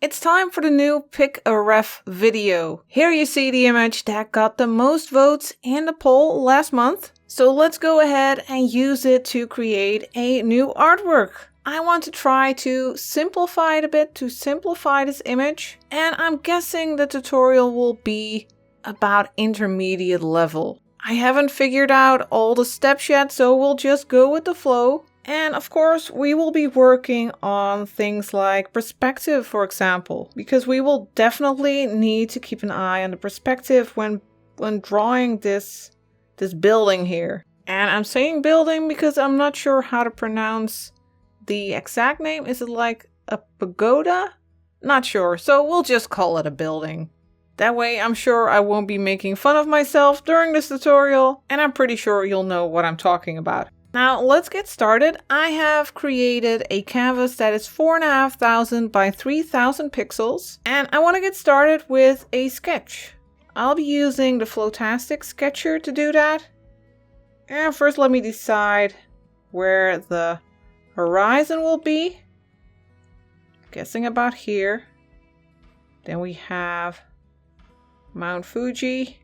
It's time for the new Pick a Ref video. Here you see the image that got the most votes in the poll last month. So let's go ahead and use it to create a new artwork. I want to try to simplify it a bit, to simplify this image. And I'm guessing the tutorial will be about intermediate level. I haven't figured out all the steps yet, so we'll just go with the flow. And of course, we will be working on things like perspective, for example, because we will definitely need to keep an eye on the perspective when drawing this building here. And I'm saying building because I'm not sure how to pronounce the exact name. Is it like a pagoda? Not sure, so we'll just call it a building. That way I'm sure I won't be making fun of myself during this tutorial, and I'm pretty sure you'll know what I'm talking about. Now let's get started. I have created a canvas that is 4,500 by 3,000 pixels, and I want to get started with a sketch. I'll be using the Flowtastic sketcher to do that. And first let me decide where the horizon will be. Guessing about here. Then we have Mount Fuji.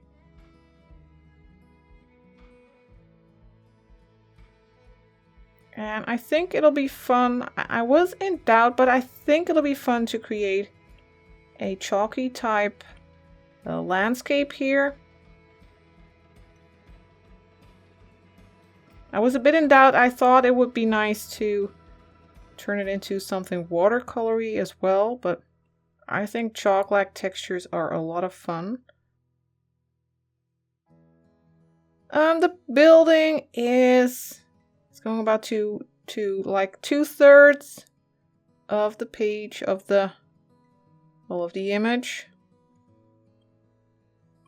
And I think it'll be fun. I was in doubt, but I think it'll be fun to create a chalky type landscape here. I was a bit in doubt. I thought it would be nice to turn it into something watercolory as well, but I think chalk-like textures are a lot of fun. The building is going about to like 2/3 of the page of the image.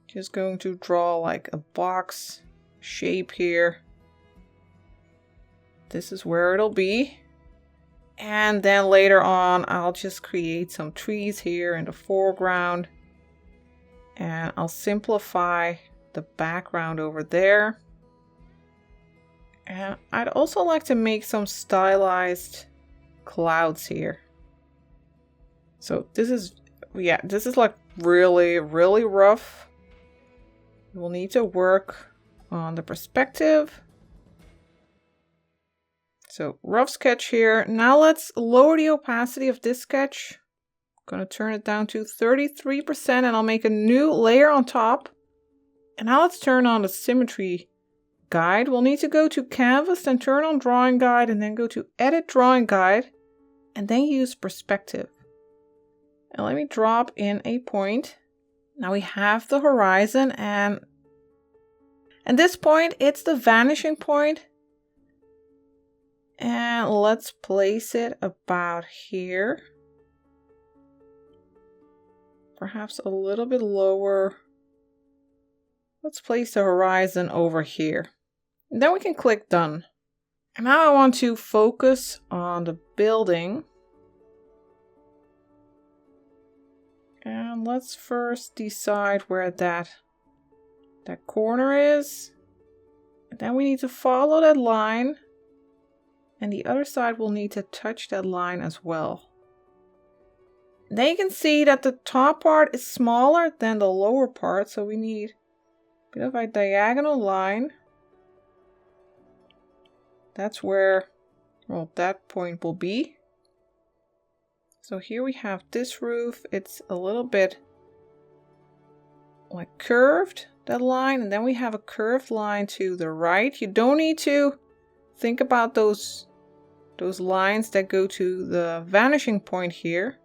Just going to draw like a box shape here. This is where it'll be. And then later on I'll just create some trees here in the foreground. And I'll simplify the background over there. And I'd also like to make some stylized clouds here. So this is like really, really rough. We'll need to work on the perspective. So rough sketch here. Now let's lower the opacity of this sketch. I'm gonna turn it down to 33% and I'll make a new layer on top. And now let's turn on the symmetry guide. We'll need to go to canvas and turn on drawing guide and then go to edit drawing guide and then use perspective. And let me drop in a point. Now we have the horizon and this point, it's the vanishing point. And let's place it about here. Perhaps a little bit lower. Let's place the horizon over here. And then we can click done. And now I want to focus on the building. And let's first decide where that corner is. And then we need to follow that line. And the other side will need to touch that line as well. And then you can see that the top part is smaller than the lower part. So we need a bit of a diagonal line. That's where, well, that point will be. So here we have this roof. It's a little bit like curved, that line. And then we have a curved line to the right. You don't need to think about those lines that go to the vanishing point here.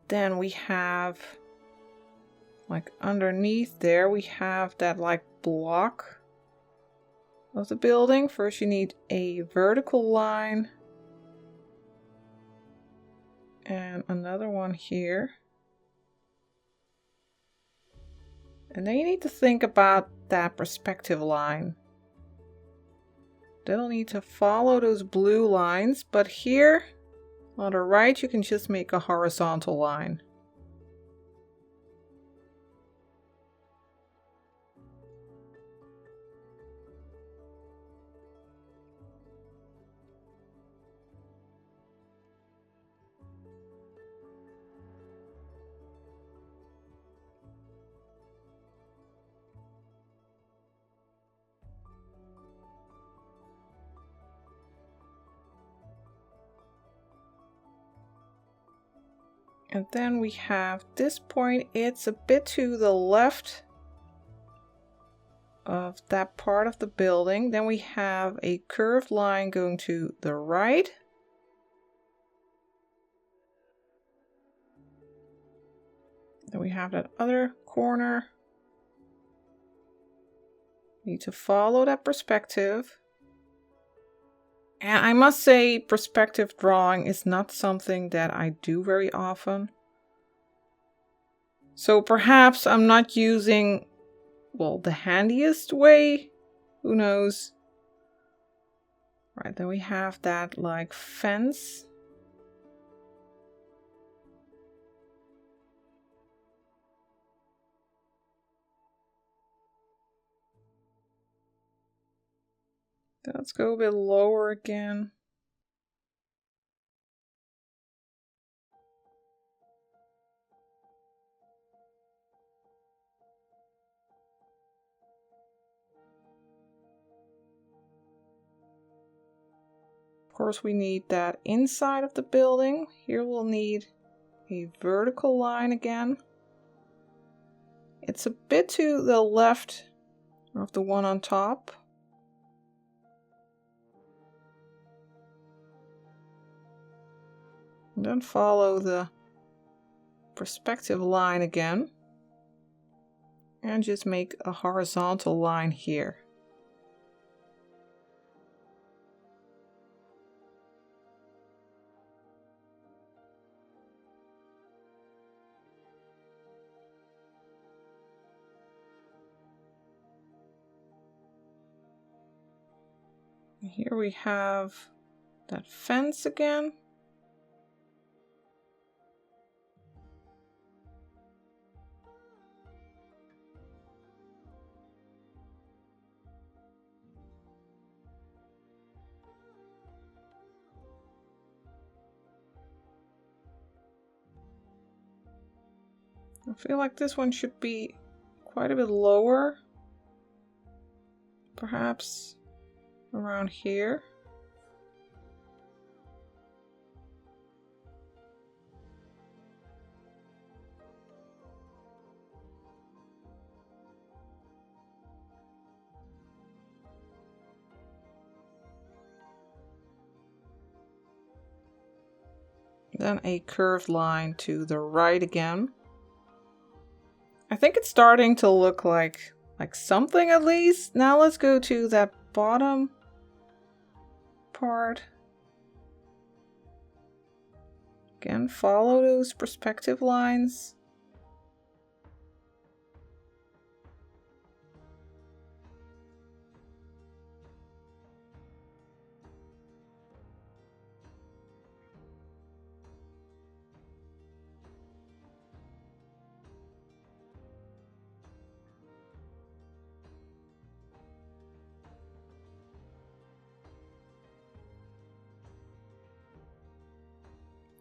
Then we have, like underneath there, we have that like block of the building. First you need a vertical line and another one here. And then you need to think about that perspective line. They'll need to follow those blue lines, but here on the right you can just make a horizontal line. And then we have this point. It's a bit to the left of that part of the building. Then we have a curved line going to the right. Then we have that other corner. Need to follow that perspective. And I must say, perspective drawing is not something that I do very often. So perhaps I'm not using, well, the handiest way. Who knows? Right, then we have that like fence. Let's go a bit lower again. Of course, we need that inside of the building. Here we'll need a vertical line again. It's a bit to the left of the one on top. And then follow the perspective line again. And just make a horizontal line here. Here we have that fence again. I feel like this one should be quite a bit lower. Perhaps around here. Then a curved line to the right again. I think it's starting to look like something at least. Now let's go to that bottom part. Again, follow those perspective lines.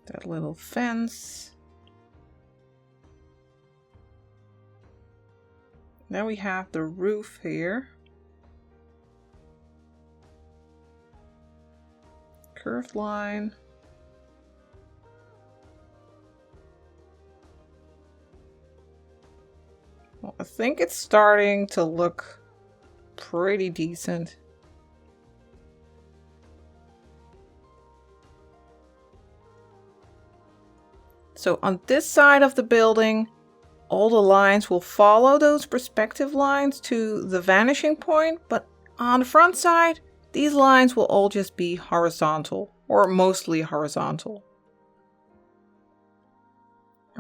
That little fence. Now we have the roof here. Curved line. Well, I think it's starting to look pretty decent. So on this side of the building, all the lines will follow those perspective lines to the vanishing point, but on the front side, these lines will all just be horizontal, or mostly horizontal.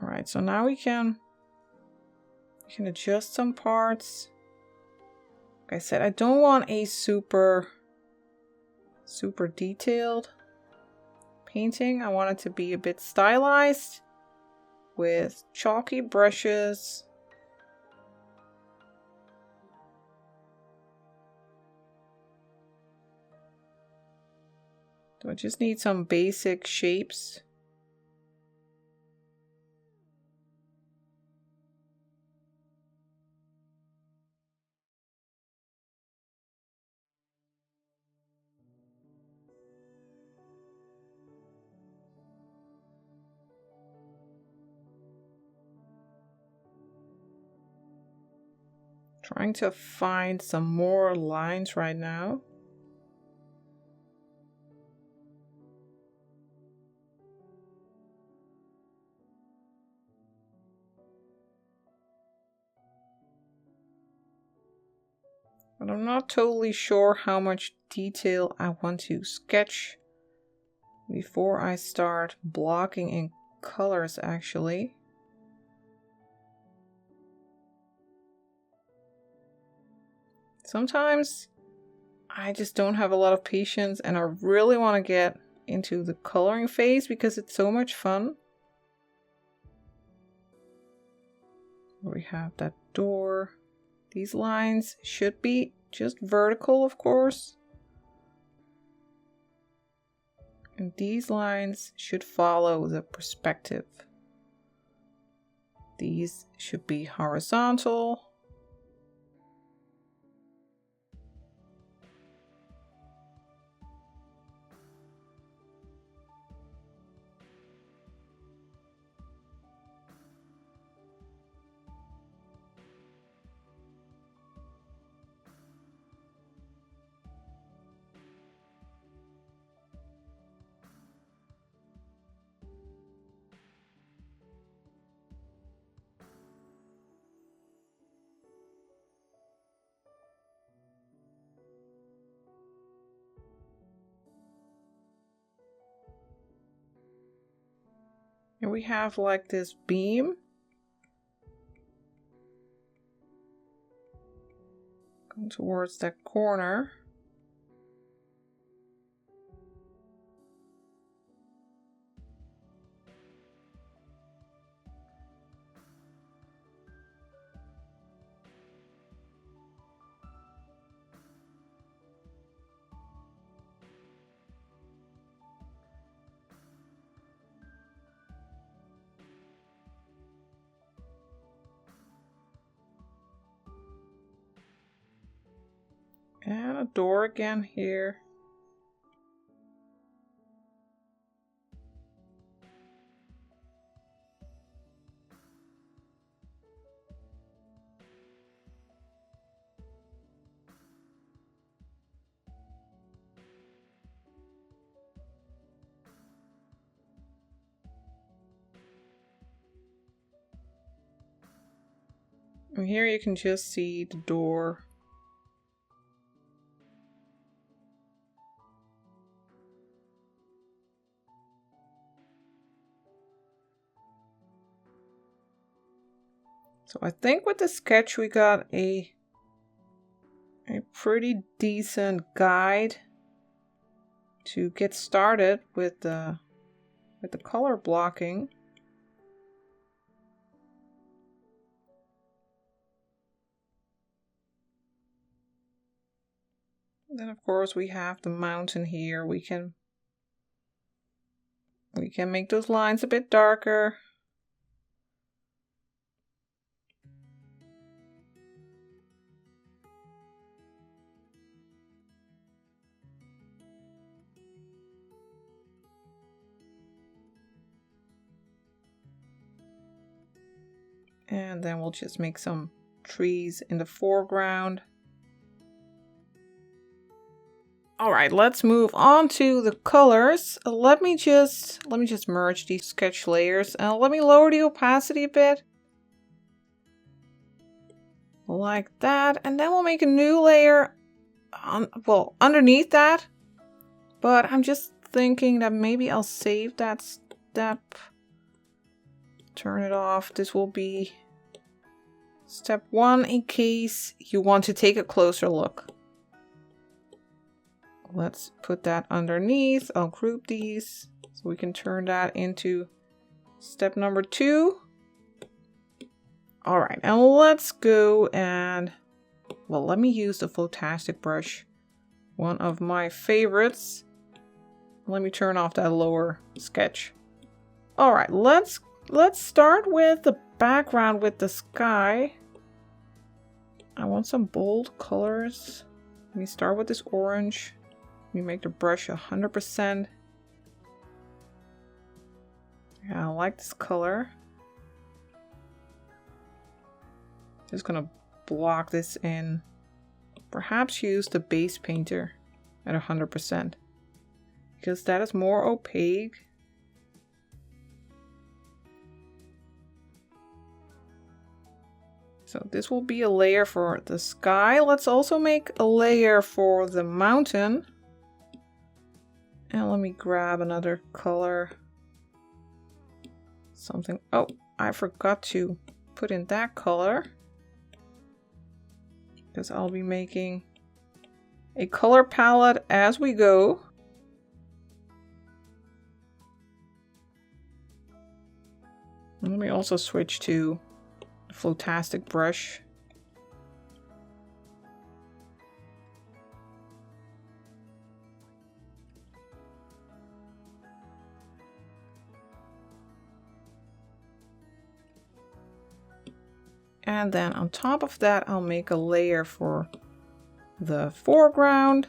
All right, so now we can adjust some parts. Like I said, I don't want a super detailed painting. I want it to be a bit stylized with chalky brushes. So I just need some basic shapes. Trying to find some more lines right now. But I'm not totally sure how much detail I want to sketch before I start blocking in colors actually. Sometimes I just don't have a lot of patience and I really want to get into the coloring phase because it's so much fun. We have that door. These lines should be just vertical, of course. And these lines should follow the perspective. These should be horizontal. And we have like this beam going towards that corner. And a door again here. And here you can just see the door. So I think with the sketch we got a pretty decent guide to get started with the color blocking. And then of course we have the mountain here. We can make those lines a bit darker. And then we'll just make some trees in the foreground. All right, let's move on to the colors. Let me just merge these sketch layers and let me lower the opacity a bit. Like that. And then we'll make a new layer underneath that. But I'm just thinking that maybe I'll save that step. Turn it off. This will be step 1 in case you want to take a closer look. Let's put that underneath. I'll group these so we can turn that into step number 2. All right, and let's go and, well, let me use the Photastic brush, one of my favorites. Let me turn off that lower sketch. All right, let's start with the background with the sky. I want some bold colors. Let me start with this orange. Let me make the brush 100%. Yeah, I like this color. Just gonna block this in. Perhaps use the base painter at 100%, because that is more opaque. So this will be a layer for the sky. Let's also make a layer for the mountain. And let me grab another color. Something. Oh, I forgot to put in that color, because I'll be making a color palette as we go. Let me also switch to the Flotastic brush. And then on top of that, I'll make a layer for the foreground.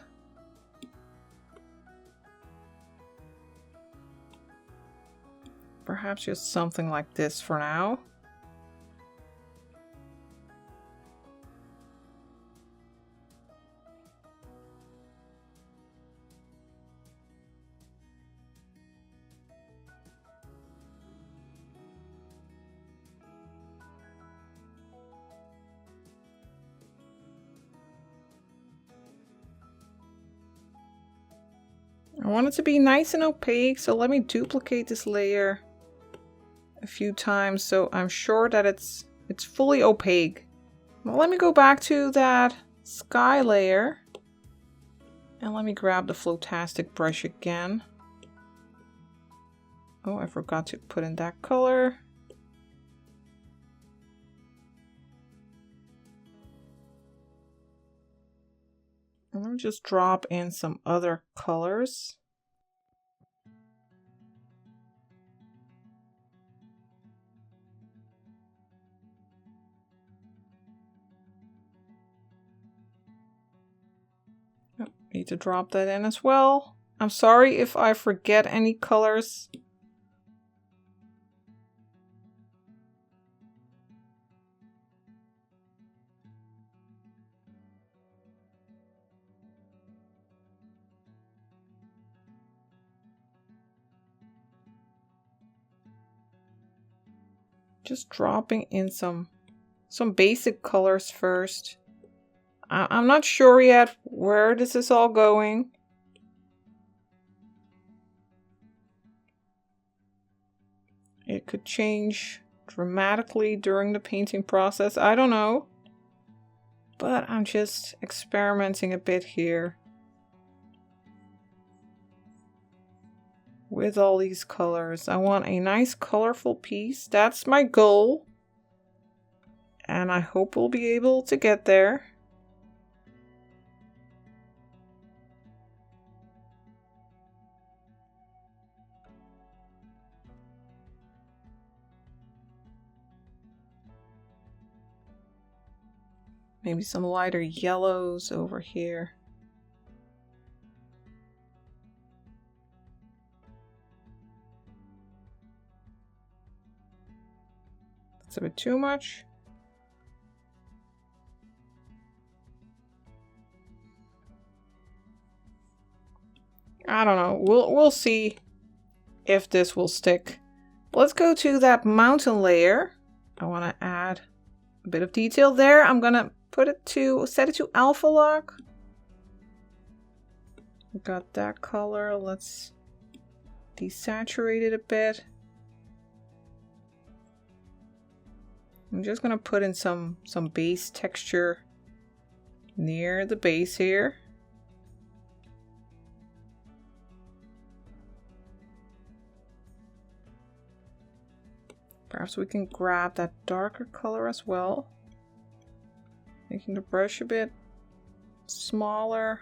Perhaps just something like this for now. I want it to be nice and opaque, so let me duplicate this layer a few times so I'm sure that it's fully opaque. Well, let me go back to that sky layer and let me grab the Flotastic brush again. Oh, I forgot to put in that color. And let me just drop in some other colors. Oh, need to drop that in as well. I'm sorry if I forget any colors. Just dropping in some basic colors first. I'm not sure yet where this is all going. It could change dramatically during the painting process. I don't know. But I'm just experimenting a bit here with all these colors. I want a nice colorful piece. That's my goal. And I hope we'll be able to get there. Maybe some lighter yellows over here. That's a bit too much. I don't know. We'll see if this will stick. Let's go to that mountain layer. I want to add a bit of detail there. I'm gonna set it to alpha lock. Got that color. Let's desaturate it a bit. I'm just gonna put in some base texture near the base here. Perhaps we can grab that darker color as well, making the brush a bit smaller.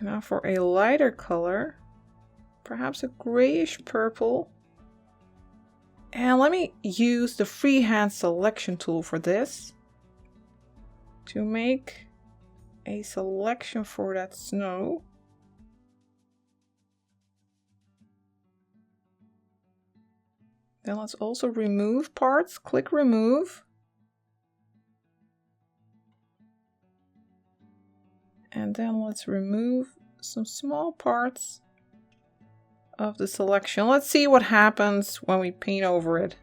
Now for a lighter color, perhaps a grayish purple. And let me use the freehand selection tool for this to make a selection for that snow. Then let's also remove parts. Click remove. And then let's remove some small parts of the selection. Let's see what happens when we paint over it.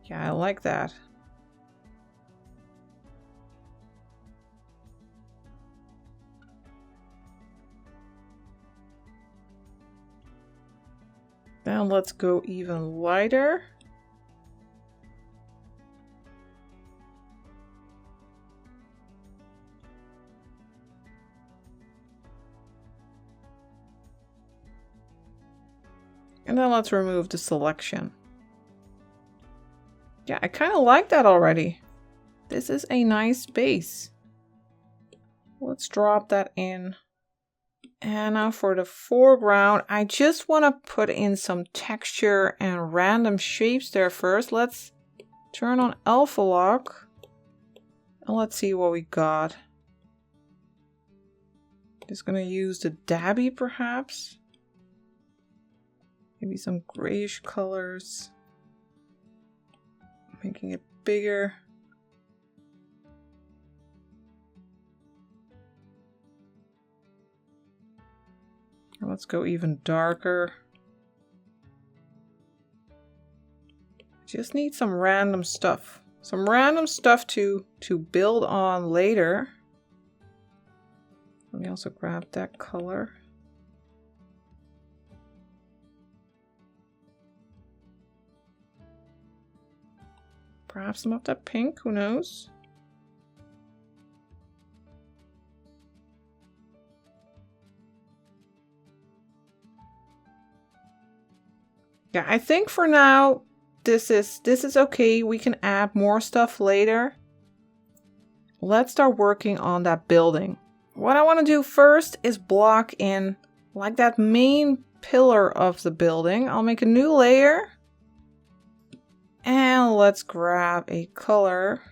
Yeah, I like that. Then let's go even lighter. And then let's remove the selection. Yeah, I kind of like that already. This is a nice base. Let's drop that in. And now for the foreground, I just want to put in some texture and random shapes there first. Let's turn on alpha lock. And let's see what we got. Just going to use the dabby perhaps. Maybe some grayish colors. Making it bigger. Let's go even darker. Just need some random stuff. Some random stuff to build on later. Let me also grab that color. Perhaps some of that pink, who knows? Yeah, I think for now this is okay. We can add more stuff later. Let's start working on that building. What I want to do first is block in like that main pillar of the building. I'll make a new layer. And let's grab a color,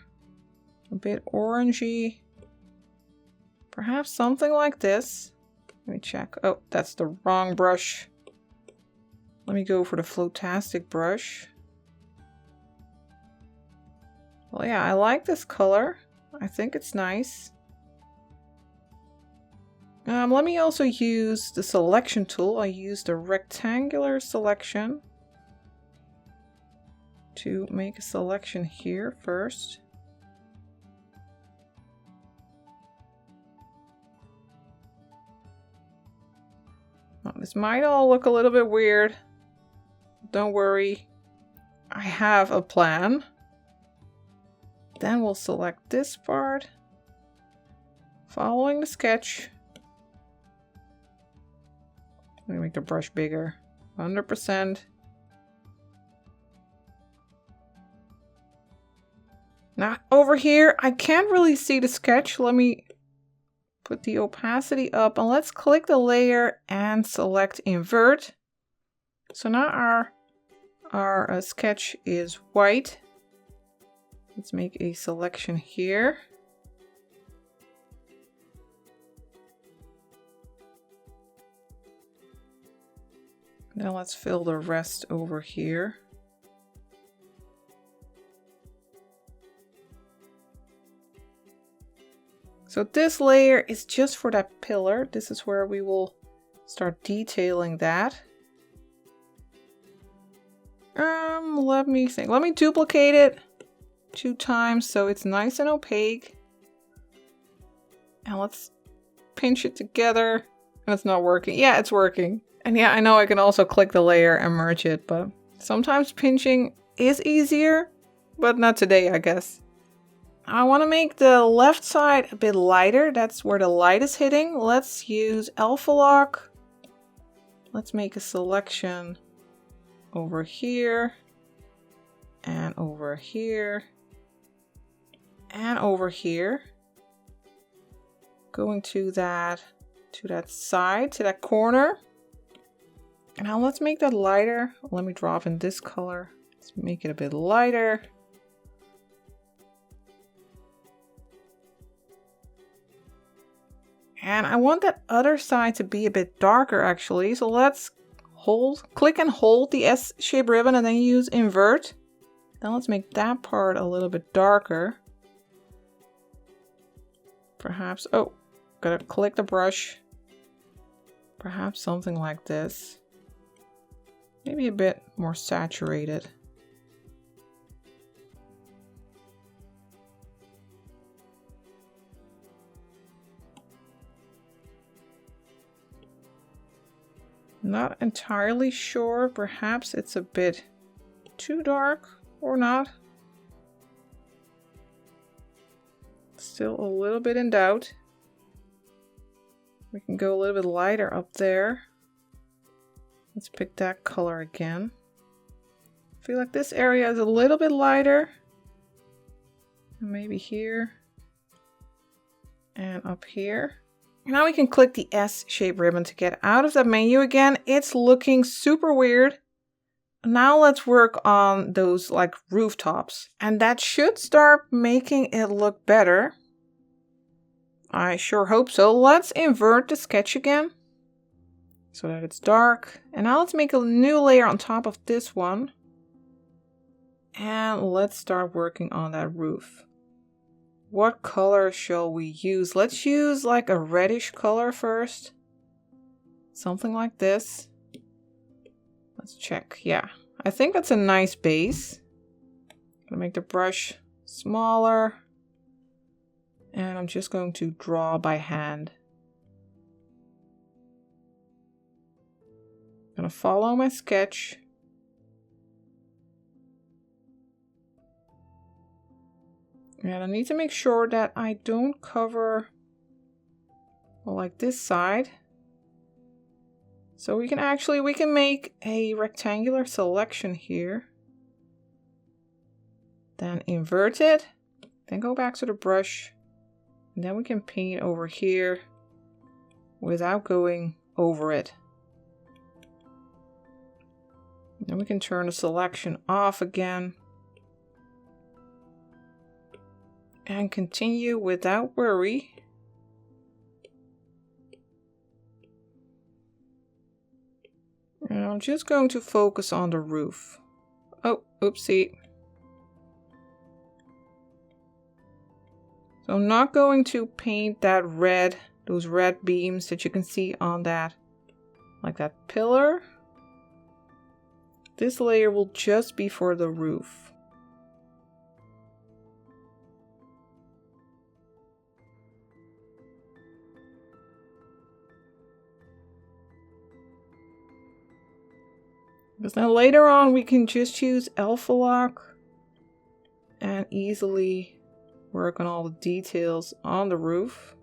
a bit orangey, perhaps something like this. Let me check. Oh, that's the wrong brush. Let me go for the Flotastic brush. Well, yeah, I like this color. I think it's nice. Let me also use the selection tool. I use the rectangular selection to make a selection here first. Well, this might all look a little bit weird. Don't worry, I have a plan. Then we'll select this part, following the sketch. Let me make the brush bigger, 100%. Now over here, I can't really see the sketch. Let me put the opacity up and let's click the layer and select invert. So now our sketch is white. Let's make a selection here. Now let's fill the rest over here. So this layer is just for that pillar. This is where we will start detailing that. Let me think. Let me duplicate it 2 times so it's nice and opaque. And let's pinch it together. And it's not working. Yeah, it's working. And yeah, I know I can also click the layer and merge it, but sometimes pinching is easier, but not today, I guess. I want to make the left side a bit lighter. That's where the light is hitting. Let's use alpha lock. Let's make a selection over here and over here and over here. Going to that side, to that corner. And now let's make that lighter. Let me drop in this color. Let's make it a bit lighter. And I want that other side to be a bit darker actually. So let's click and hold the S-shaped ribbon and then use invert. Then let's make that part a little bit darker. Perhaps, oh, gotta click the brush. Perhaps something like this. Maybe a bit more saturated. Not entirely sure. Perhaps it's a bit too dark or not. Still a little bit in doubt. We can go a little bit lighter up there. Let's pick that color again. I feel like this area is a little bit lighter. Maybe here. And up here. Now we can click the S-shaped ribbon to get out of the menu again. It's looking super weird. Now let's work on those like rooftops. And that should start making it look better. I sure hope so. Let's invert the sketch again so that it's dark. And now let's make a new layer on top of this one. And let's start working on that roof. What color shall we use? Let's use like a reddish color first. Something like this. Let's check. Yeah, I think that's a nice base. I'm gonna make the brush smaller. And I'm just going to draw by hand. I'm gonna follow my sketch. And I need to make sure that I don't cover like this side. So we can make a rectangular selection here. Then invert it. Then go back to the brush. And then we can paint over here without going over it. Then we can turn the selection off again. And continue without worry. And I'm just going to focus on the roof. Oh, oopsie. So I'm not going to paint that red, those red beams that you can see on that, like that pillar. This layer will just be for the roof. Because now later on we can just use alpha lock and easily work on all the details on the roof.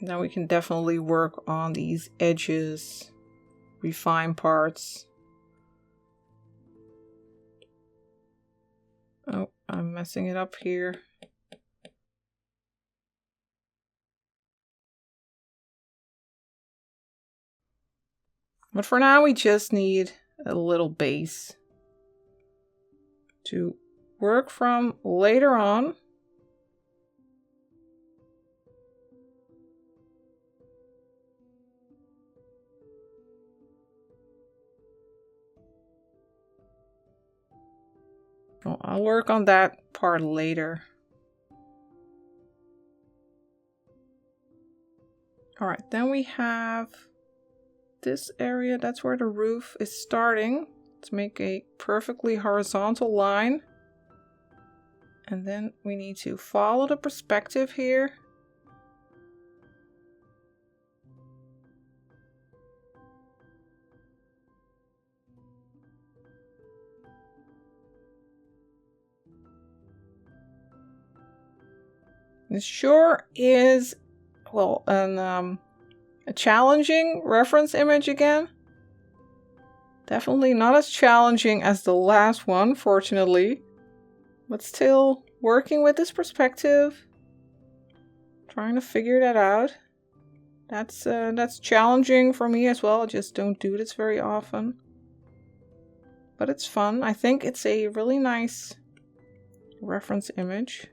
Now we can definitely work on these edges, refine parts. Oh, I'm messing it up here. But for now, we just need a little base to work from later on. Well, I'll work on that part later. All right, then we have this area. That's where the roof is starting. Let's make a perfectly horizontal line. And then we need to follow the perspective here. This sure is, well, a challenging reference image again. Definitely not as challenging as the last one, fortunately. But still working with this perspective. Trying to figure that out. That's challenging for me as well. I just don't do this very often. But it's fun. I think it's a really nice reference image.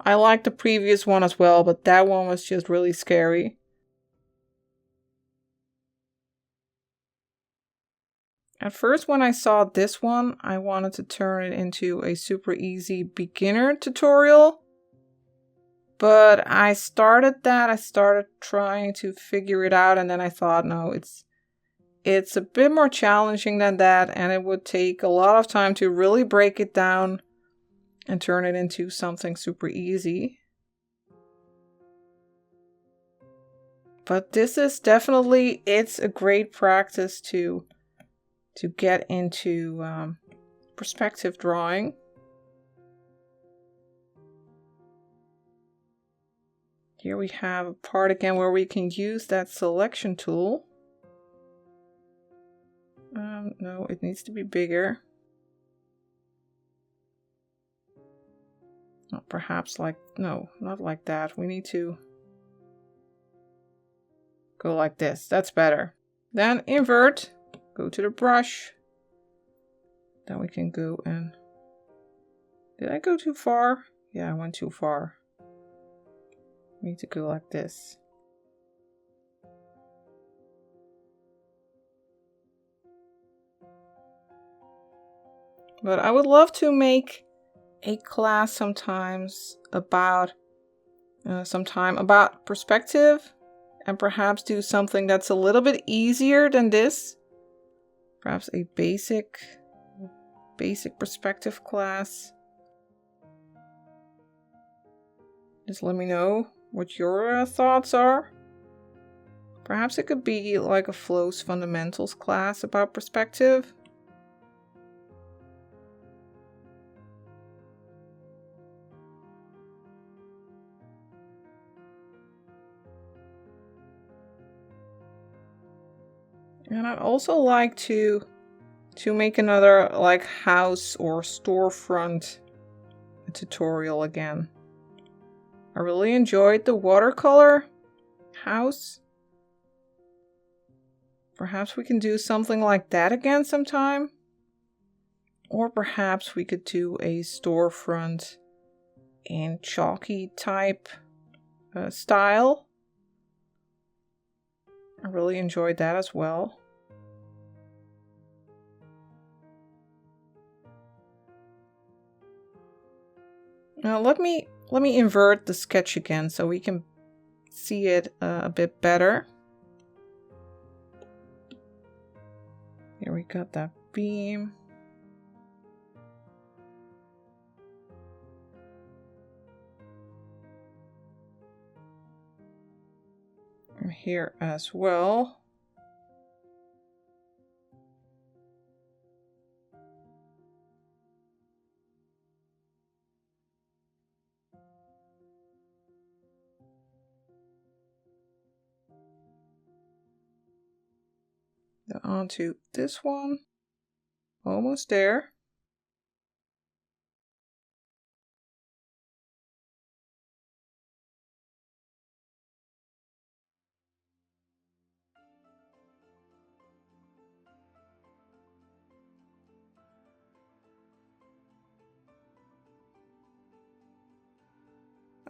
I liked the previous one as well, but that one was just really scary. At first, when I saw this one, I wanted to turn it into a super easy beginner tutorial. But I started trying to figure it out, and then I thought, no, it's a bit more challenging than that, and it would take a lot of time to really break it down and turn it into something super easy. But this is definitely, it's a great practice to get into perspective drawing. Here we have a part again where we can use that selection tool. No, it needs to be bigger. Perhaps like, no, not like that. We need to go like this. That's better. Then invert, go to the brush. Then we can go and... Did I go too far? Yeah, I went too far. We need to go like this. But I would love to make a class sometimes about perspective, and perhaps do something that's a little bit easier than this. Perhaps a basic perspective class. Just let me know what your thoughts are. Perhaps it could be like a flows fundamentals class about perspective. And I'd also like to make another like house or storefront tutorial again. I really enjoyed the watercolor house. Perhaps we can do something like that again sometime. Or perhaps we could do a storefront in chalky type style. I really enjoyed that as well. Now let me invert the sketch again so we can see it a bit better. Here we got that beam. And here as well. Then onto this one. Almost there.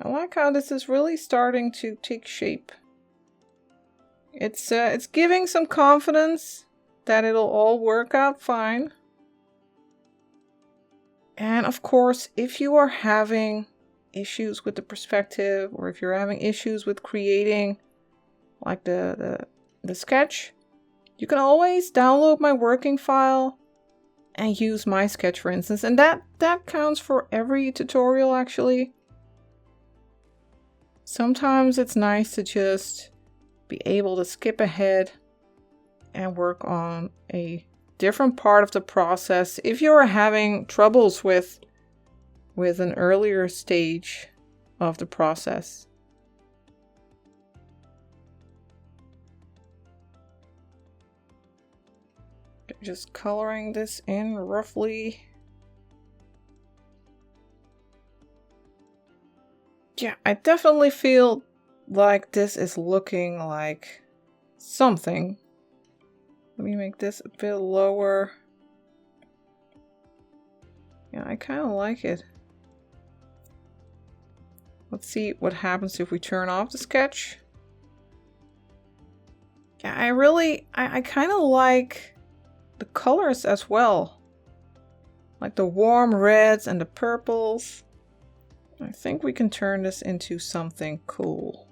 I like how this is really starting to take shape. It's giving some confidence that it'll all work out fine. And of course, if you are having issues with the perspective, or if you're having issues with creating like the sketch, you can always download my working file and use my sketch, for instance. And that counts for every tutorial actually. Sometimes it's nice to just be able to skip ahead and work on a different part of the process if you're having troubles with an earlier stage of the process. Just coloring this in roughly. Yeah, I definitely feel like this is looking like something. Let me make this a bit lower. Yeah, I kind of like it. Let's see what happens if we turn off the sketch. Yeah, I kind of like the colors as well. Like the warm reds and the purples. I think we can turn this into something cool.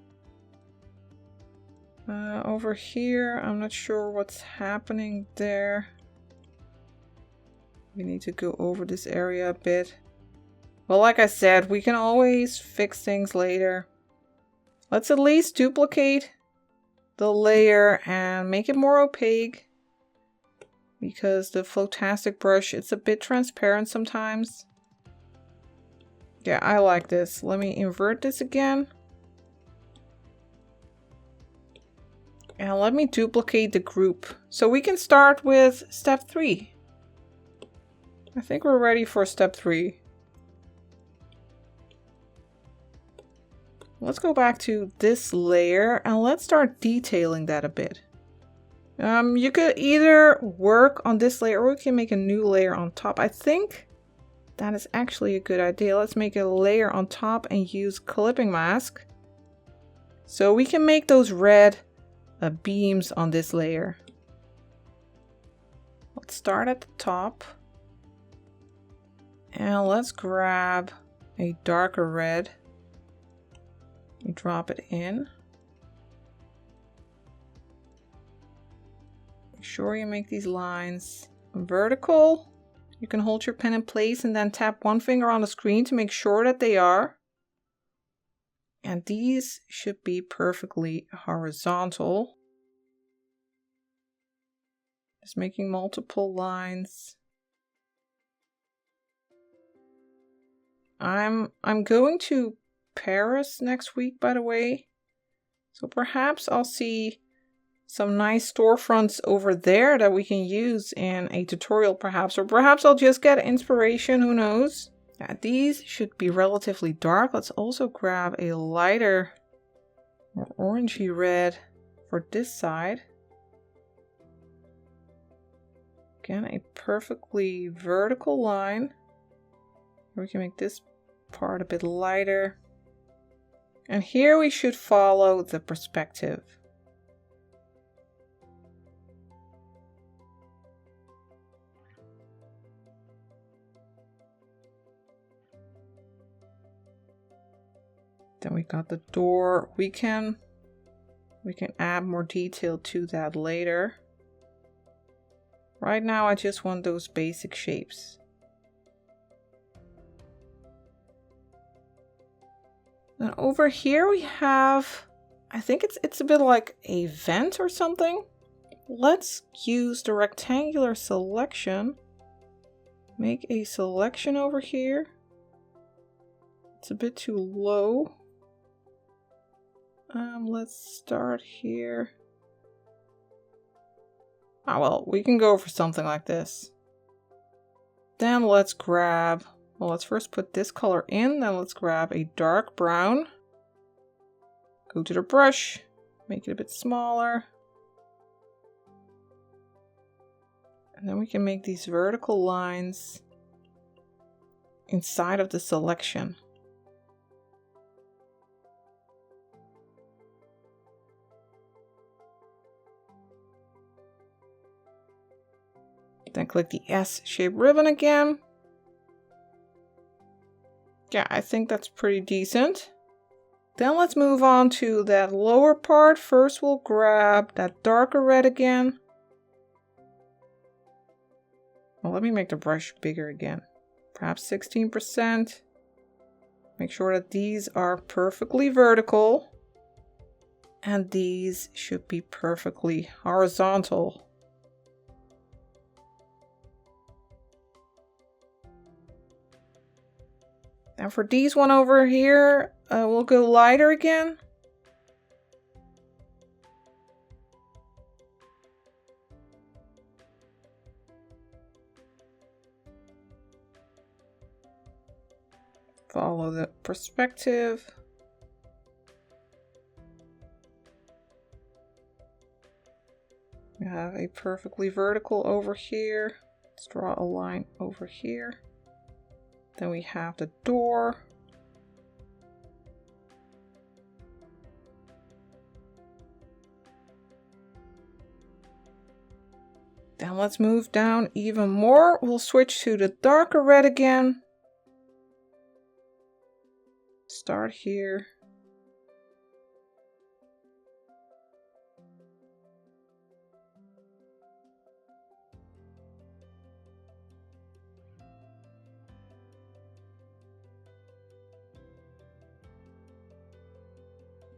Over here, I'm not sure what's happening there. We need to go over this area a bit. Well, like I said, we can always fix things later. Let's at least duplicate the layer and make it more opaque. Because the Flotastic brush, it's a bit transparent sometimes. Yeah, I like this. Let me invert this again. And let me duplicate the group. So we can start with step 3. I think we're ready for step 3. Let's go back to this layer and let's start detailing that a bit. You could either work on this layer or we can make a new layer on top. I think that is actually a good idea. Let's make a layer on top and use clipping mask. So we can make those red beams on this layer. Let's start at the top. And let's grab a darker red. We drop it in. Make sure you make these lines vertical. You can hold your pen in place and then tap one finger on the screen to make sure that they are. And these should be perfectly horizontal. Just making multiple lines. I'm going to Paris next week, by the way. So perhaps I'll see some nice storefronts over there that we can use in a tutorial perhaps. Or perhaps I'll just get inspiration, who knows. Yeah, these should be relatively dark. Let's also grab a lighter, more orangey red for this side. Again, a perfectly vertical line. We can make this part a bit lighter. And here we should follow the perspective. Then we got the door. We can add more detail to that later. Right now I just want those basic shapes. And over here we have, I think it's a bit like a vent or something. Let's use the rectangular selection. Make a selection over here. It's a bit too low. Let's start here. Ah, well, we can go for something like this. Then let's grab, well, let's first put this color in, then let's grab a dark brown. Go to the brush, make it a bit smaller. And then we can make these vertical lines inside of the selection. Then click the S-shaped ribbon again. Yeah, I think that's pretty decent. Then let's move on to that lower part. First we'll grab that darker red again. Well, let me make the brush bigger again. Perhaps 16%. Make sure that these are perfectly vertical. And these should be perfectly horizontal. Now for these one over here, we'll go lighter again. Follow the perspective. We have a perfectly vertical over here. Let's draw a line over here. Then we have the door. Then let's move down even more. We'll switch to the darker red again. Start here.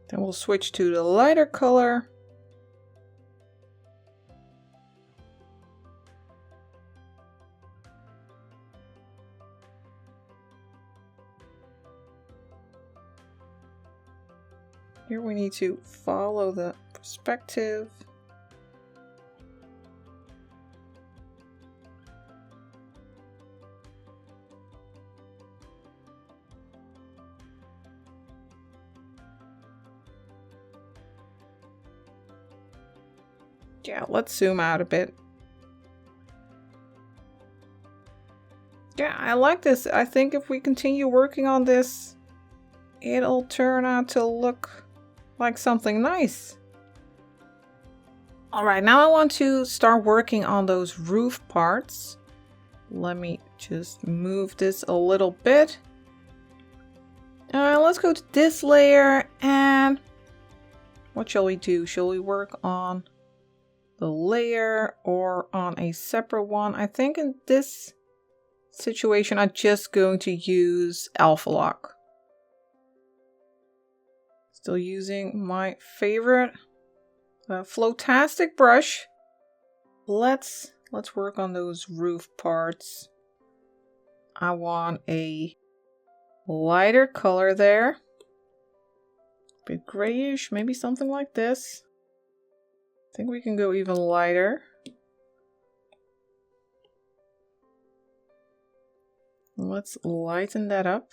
Then we'll switch to the lighter color. Here we need to follow the perspective. Yeah, let's zoom out a bit. Yeah, I like this. I think if we continue working on this, it'll turn out to look like something nice. Alright, now I want to start working on those roof parts. Let me just move this a little bit. Let's go to this layer, and what shall we do? Shall we work on the layer or on a separate one? I think in this situation I'm just going to use Alpha Lock. Still using my favorite Flotastic brush. Let's work on those roof parts. I want a lighter color there. A bit grayish, maybe something like this. I think we can go even lighter. Let's lighten that up.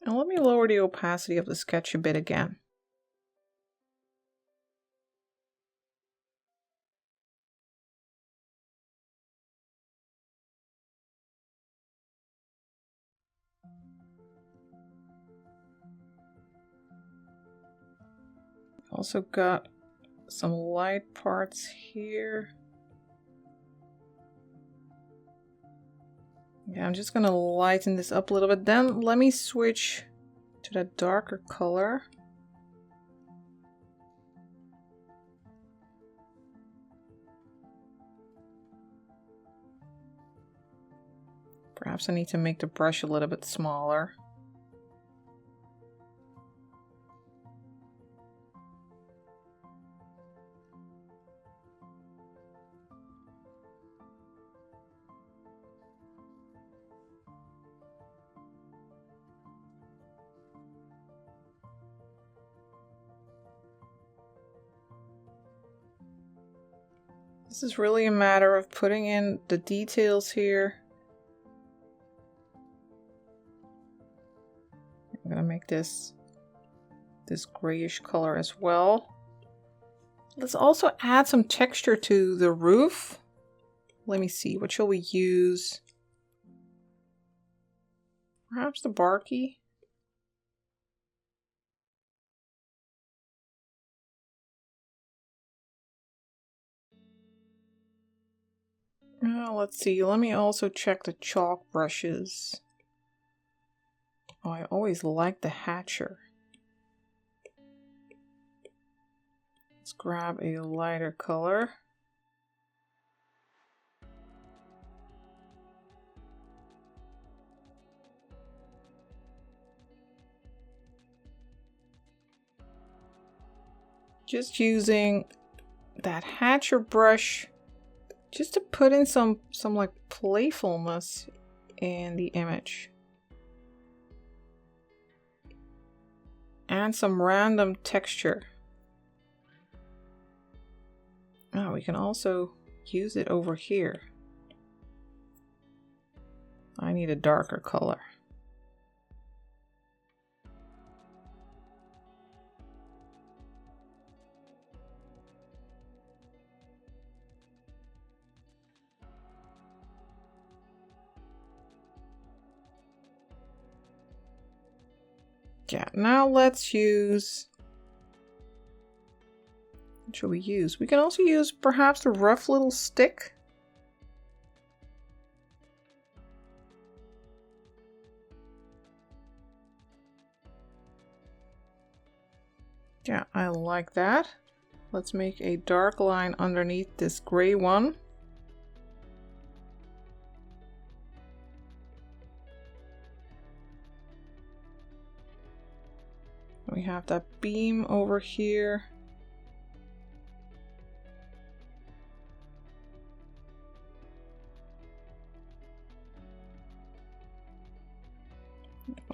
And let me lower the opacity of the sketch a bit again. Also got some light parts here. Yeah, I'm just gonna lighten this up a little bit. Then let me switch to that darker color. Perhaps I need to make the brush a little bit smaller. This is really a matter of putting in the details here. I'm gonna make this grayish color as well. Let's also add some texture to the roof. Let me see, what shall we use? Perhaps the barky? Let's see, let me also check the chalk brushes. Oh, I always like the Hatcher. Let's grab a lighter color. Just using that Hatcher brush just to put in some like playfulness in the image. And some random texture. Oh, we can also use it over here. I need a darker color. Yeah, now let's use What should we use? We can also use perhaps the rough little stick. Yeah, I like that. Let's make a dark line underneath this gray one. We have that beam over here.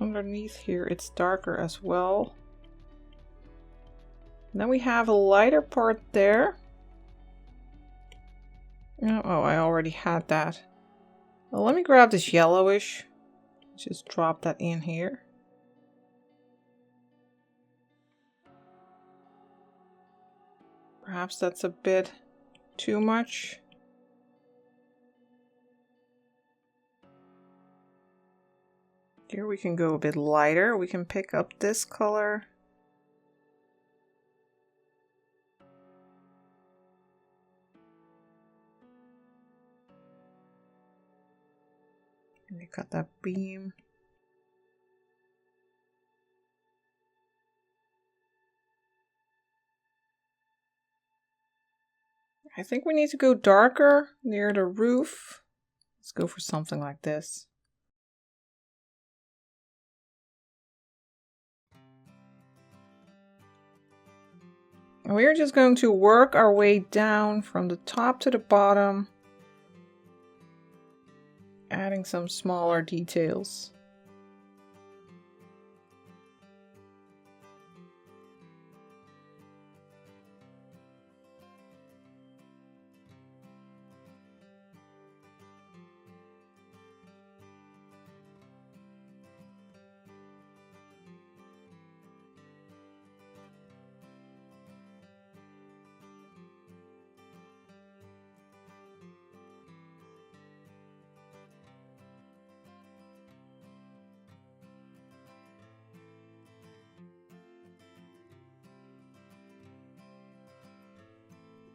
Underneath here it's darker as well. And then we have a lighter part there. Oh, I already had that. Well, let me grab this yellowish. Just drop that in here. Perhaps that's a bit too much. Here we can go a bit lighter. We can pick up this color. We got that beam. I think we need to go darker near the roof. Let's go for something like this. And we're just going to work our way down from the top to the bottom, adding some smaller details.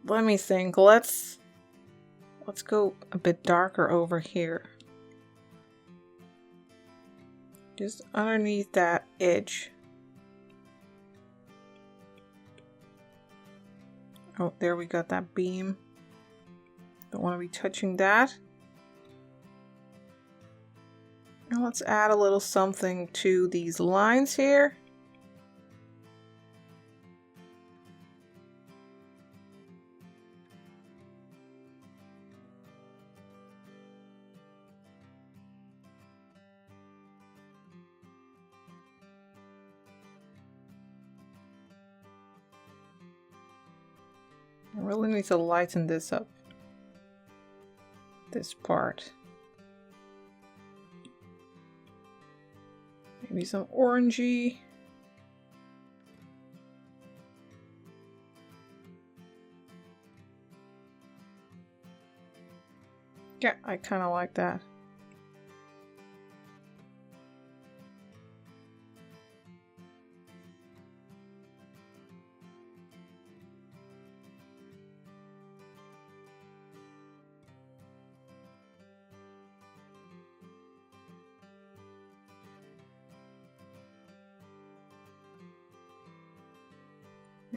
Let me think. Let's go a bit darker over here. Just underneath that edge. Oh, there we got that beam. Don't want to be touching that. Now let's add a little something to these lines here. I really need to lighten this up. This part. Maybe some orangey. Yeah, I kind of like that.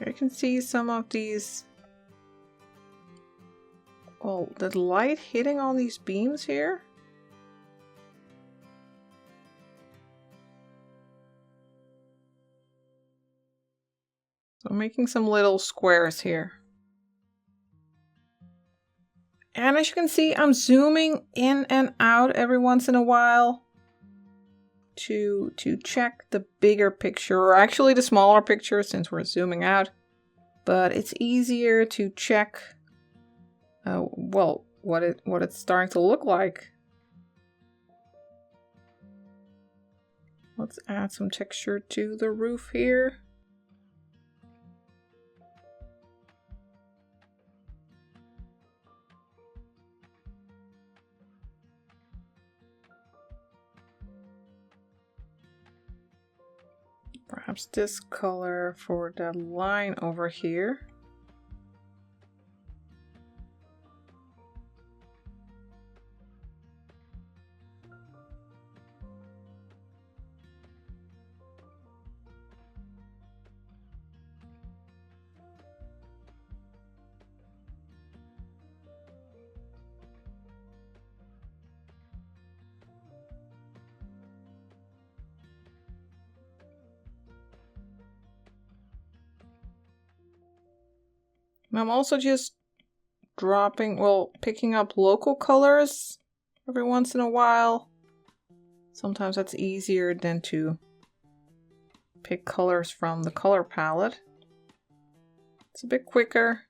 You can see some of these, well, the light hitting on these beams here. So I'm making some little squares here. And as you can see, I'm zooming in and out every once in a while to check the bigger picture, or actually the smaller picture since we're zooming out. But it's easier to check, well, what it's starting to look like. Let's add some texture to the roof here. Perhaps this color for the line over here. And I'm also just picking up local colors every once in a while. Sometimes that's easier than to pick colors from the color palette. It's a bit quicker.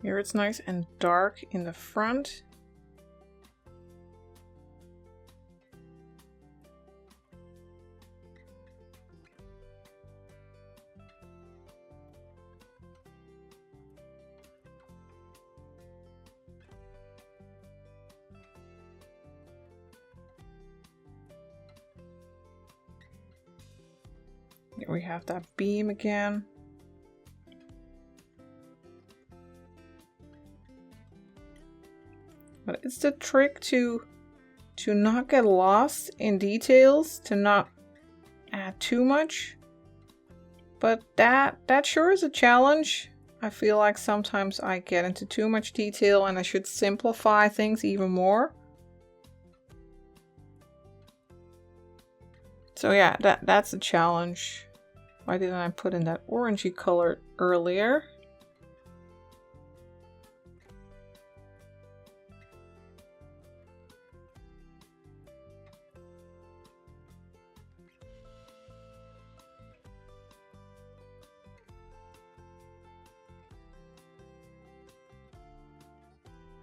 Here it's nice and dark in the front. Here we have that beam again. But it's the trick to not get lost in details, to not add too much. But that sure is a challenge. I feel like sometimes I get into too much detail and I should simplify things even more. So yeah, that's a challenge. Why didn't I put in that orangey color earlier?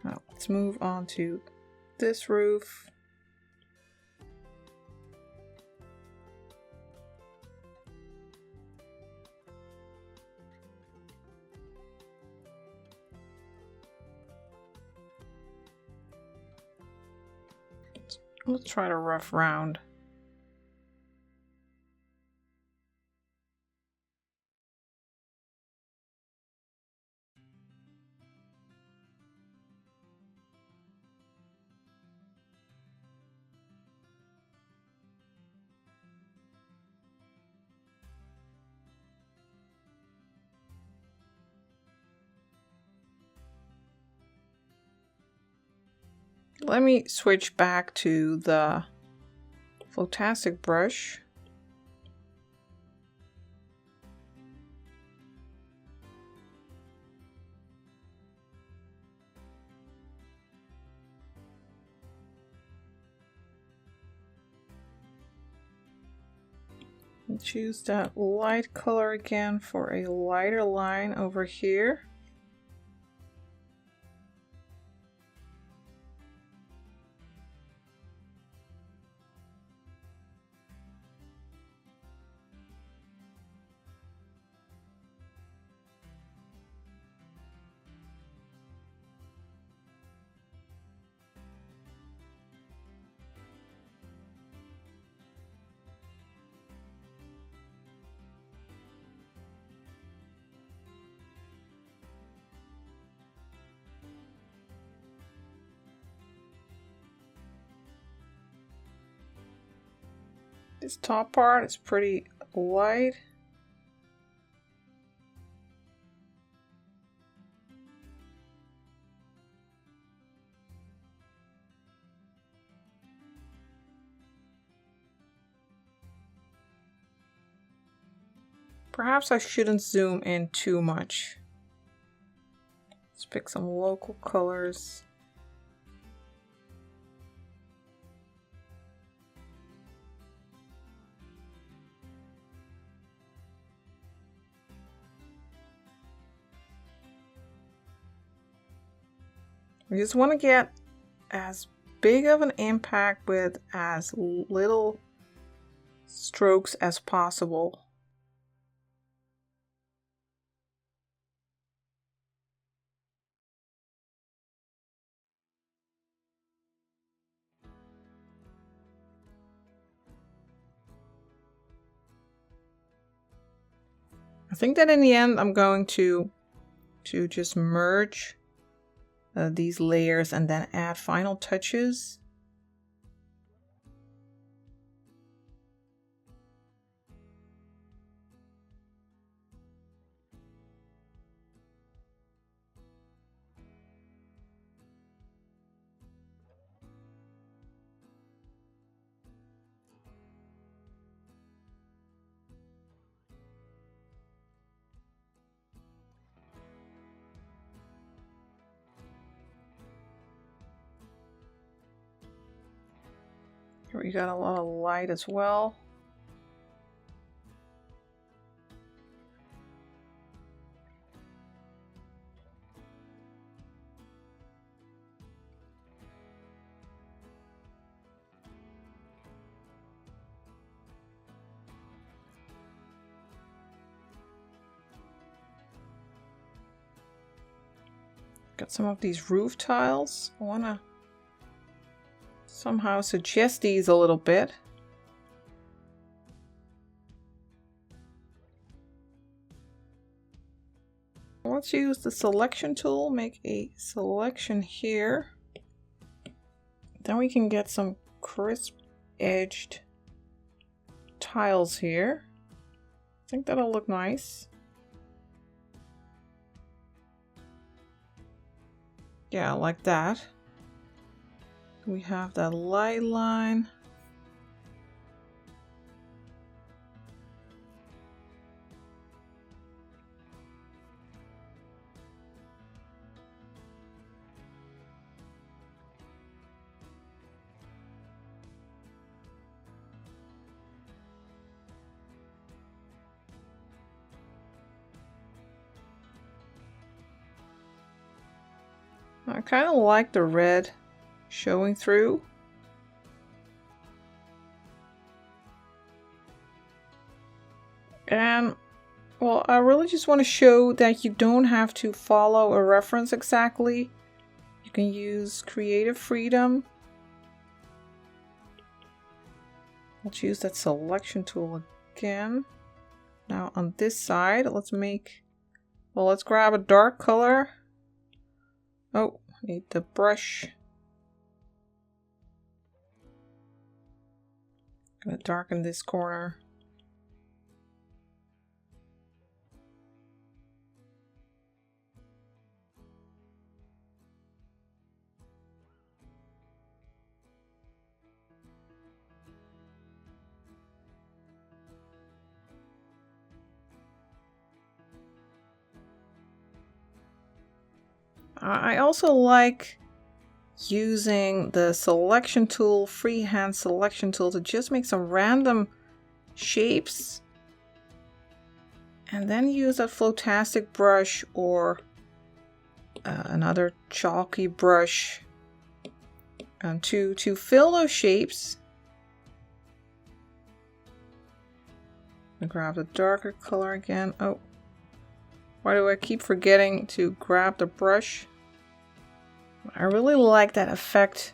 Now let's move on to this roof. Let's try to rough round. Let me switch back to the Flotastic brush. And choose that light color again for a lighter line over here. This top part is pretty light. Perhaps I shouldn't zoom in too much. Let's pick some local colors. We just want to get as big of an impact with as little strokes as possible. think that in the end I'm going to just merge these layers and then add final touches. Here we got a lot of light as well. Got some of these roof tiles. I want to somehow suggest these a little bit. Let's use the selection tool, make a selection here. Then we can get some crisp edged tiles here. I think that'll look nice. Yeah, like that. We have that light line. I kind of like the red showing through. And, well, I really just want to show that you don't have to follow a reference exactly. You can use creative freedom. I'll choose that selection tool again. Now on this side, let's grab a dark color. Oh, need the brush. Gonna darken this corner. I also like using the selection tool, freehand selection tool, to just make some random shapes and then use a flotastic brush or another chalky brush to fill those shapes. I grab the darker color again. Oh, why do I keep forgetting to grab the brush? I really like that effect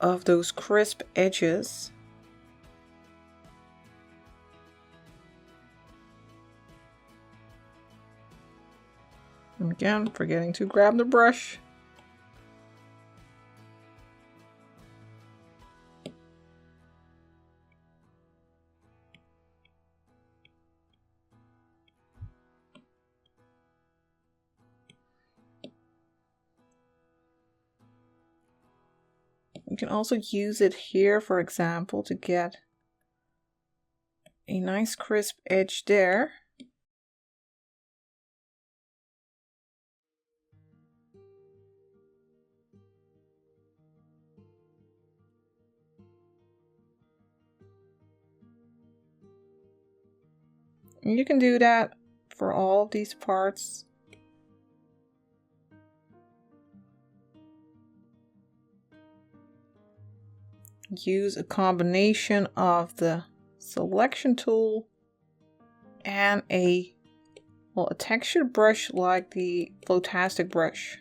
of those crisp edges. And again, forgetting to grab the brush. You can also use it here, for example, to get a nice crisp edge there. And you can do that for all of these parts. Use a combination of the selection tool and a textured brush like the flotastic brush.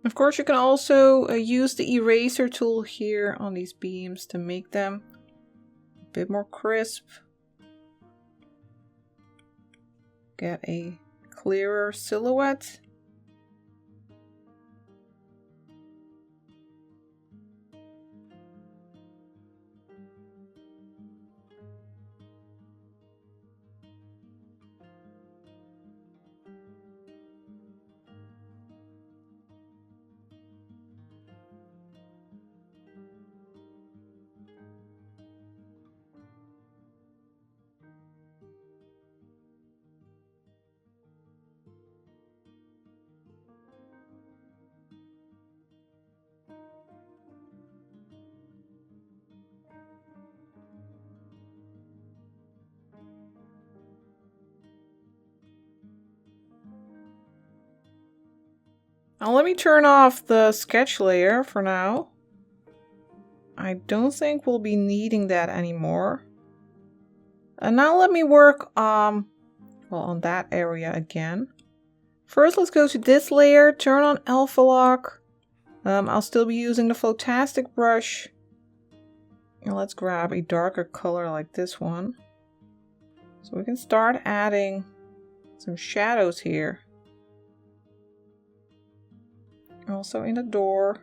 Of course, you can also use the eraser tool here on these beams to make them a bit more crisp. Get a clearer silhouette. Now let me turn off the sketch layer for now. I don't think we'll be needing that anymore. And now let me work well, on that area again. First, let's go to this layer, turn on alpha lock. I'll still be using the Flotastic brush. And let's grab a darker color like this one. So we can start adding some shadows here. Also in the door.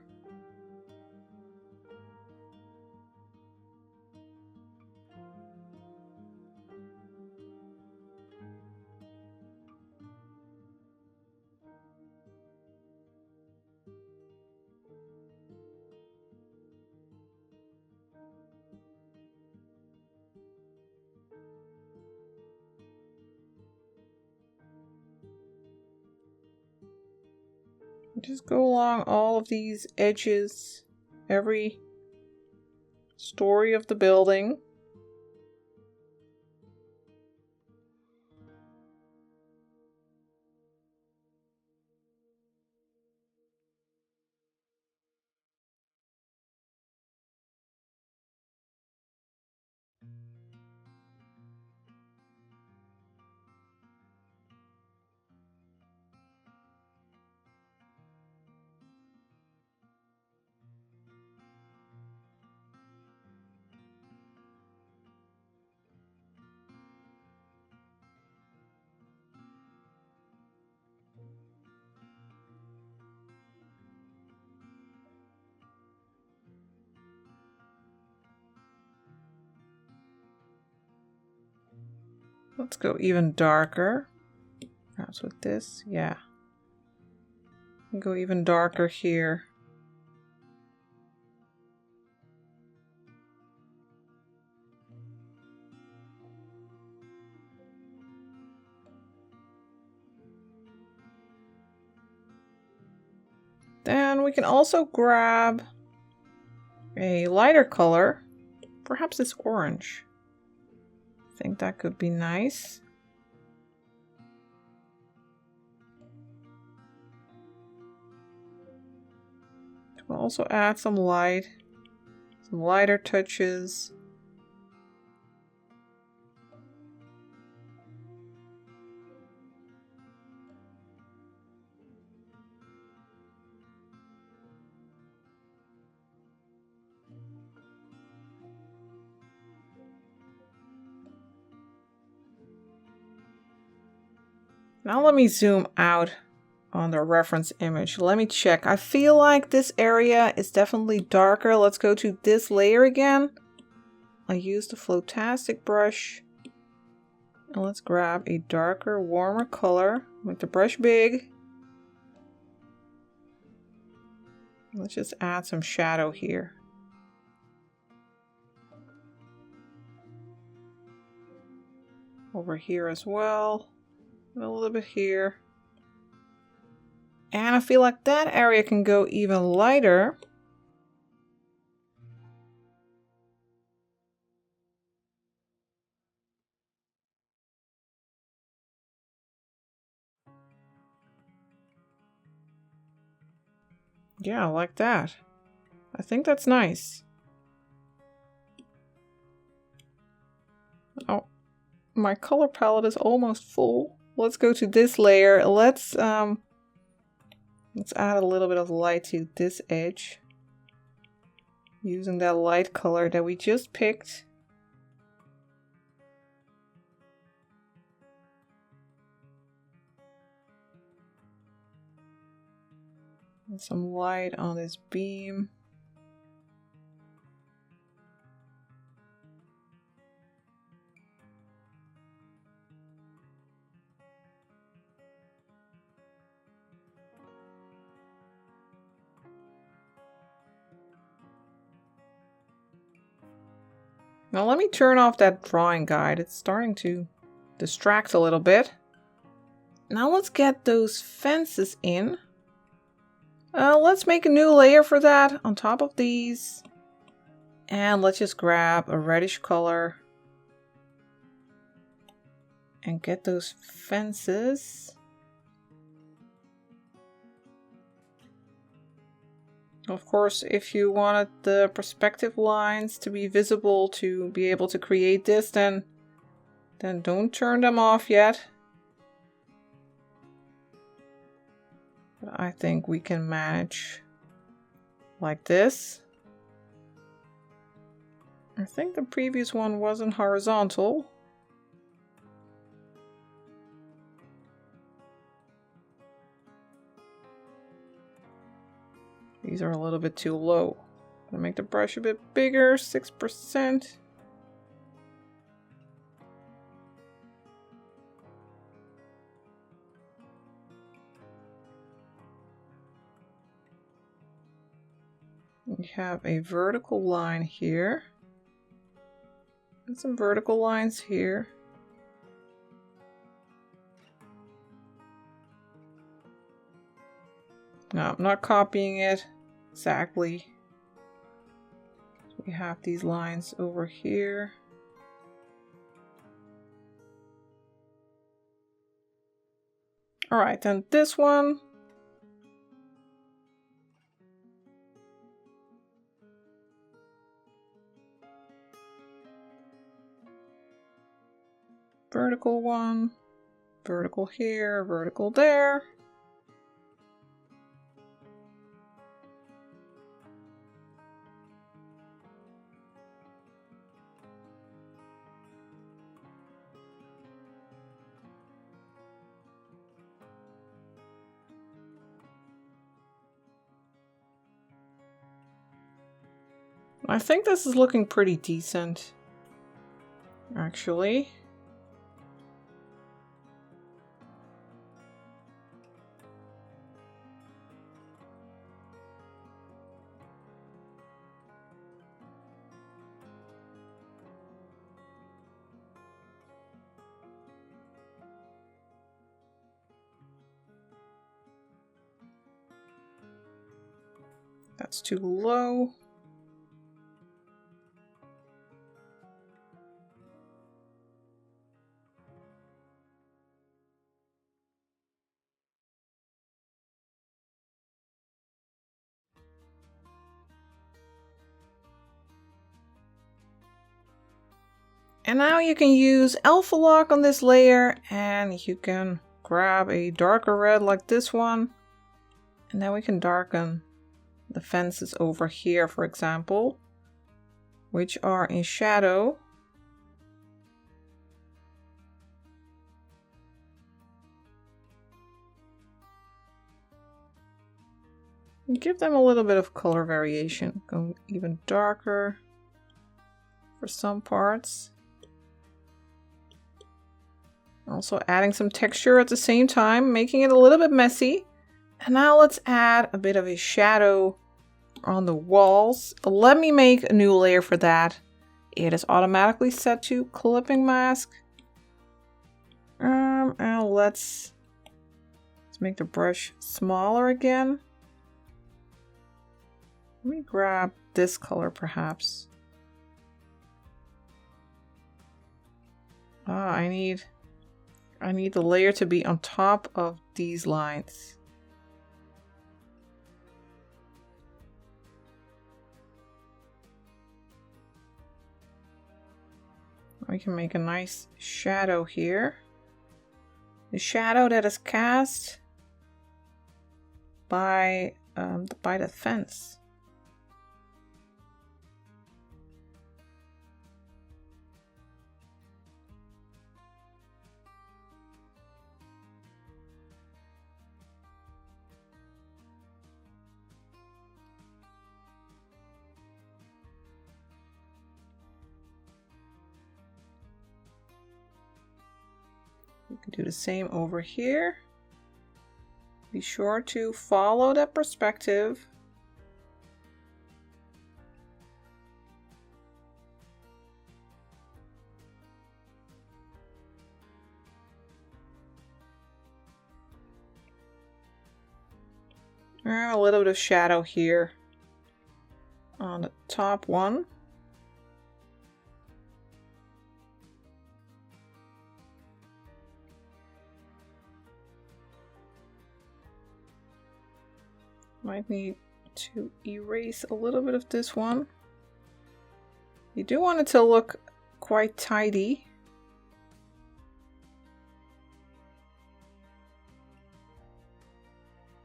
Just go along all of these edges, every story of the building. Let's go even darker. Perhaps with this, yeah. Go even darker here. Then we can also grab a lighter color, perhaps this orange. I think that could be nice. We'll also add some light, some lighter touches. Now let me zoom out on the reference image. Let me check. I feel like this area is definitely darker. Let's go to this layer again. I use the Flotastic brush. And let's grab a darker, warmer color. Make the brush big. Let's just add some shadow here. Over here as well. A little bit here. And I feel like that area can go even lighter. Yeah, I like that. I think that's nice. Oh, my color palette is almost full. Let's go to this layer. Let's Let's add a little bit of light to this edge, using that light color that we just picked. And some light on this beam. Now let me turn off that drawing guide. It's starting to distract a little bit. Now let's get those fences in. Let's make a new layer for that on top of these. And let's just grab a reddish color and get those fences. Of course, if you wanted the perspective lines to be visible to be able to create this, then don't turn them off yet. But I think we can manage like this. I think the previous one wasn't horizontal. These are a little bit too low. I'm gonna make the brush a bit bigger, 6%. We have a vertical line here. And some vertical lines here. No, I'm not copying it exactly. We have these lines over here. All right, then this one. Vertical one, vertical here, vertical there. I think this is looking pretty decent, actually. That's too low. And now you can use alpha lock on this layer, and you can grab a darker red like this one. And then we can darken the fences over here, for example, which are in shadow. And give them a little bit of color variation. Go even darker for some parts. Also adding some texture at the same time, making it a little bit messy. And now let's add a bit of a shadow on the walls. Let me make a new layer for that. It is automatically set to clipping mask. And let's make the brush smaller again. Let me grab this color perhaps. I need the layer to be on top of these lines. We can make a nice shadow here. The shadow that is cast by the fence. You can do the same over here. Be sure to follow that perspective. And a little bit of shadow here on the top one. Might need to erase a little bit of this one. You do want it to look quite tidy.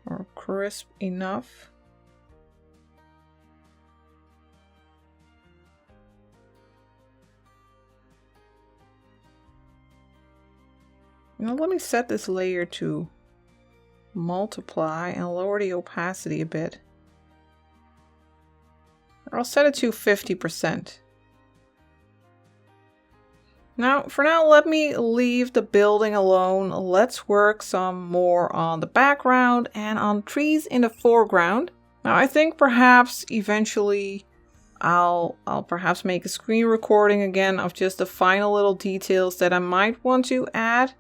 Or crisp enough. Now let me set this layer to multiply and lower the opacity a bit. Or I'll set it to 50%. Now, for now, let me leave the building alone. Let's work some more on the background and on trees in the foreground. Now, I think perhaps eventually I'll perhaps make a screen recording again of just the final little details that I might want to add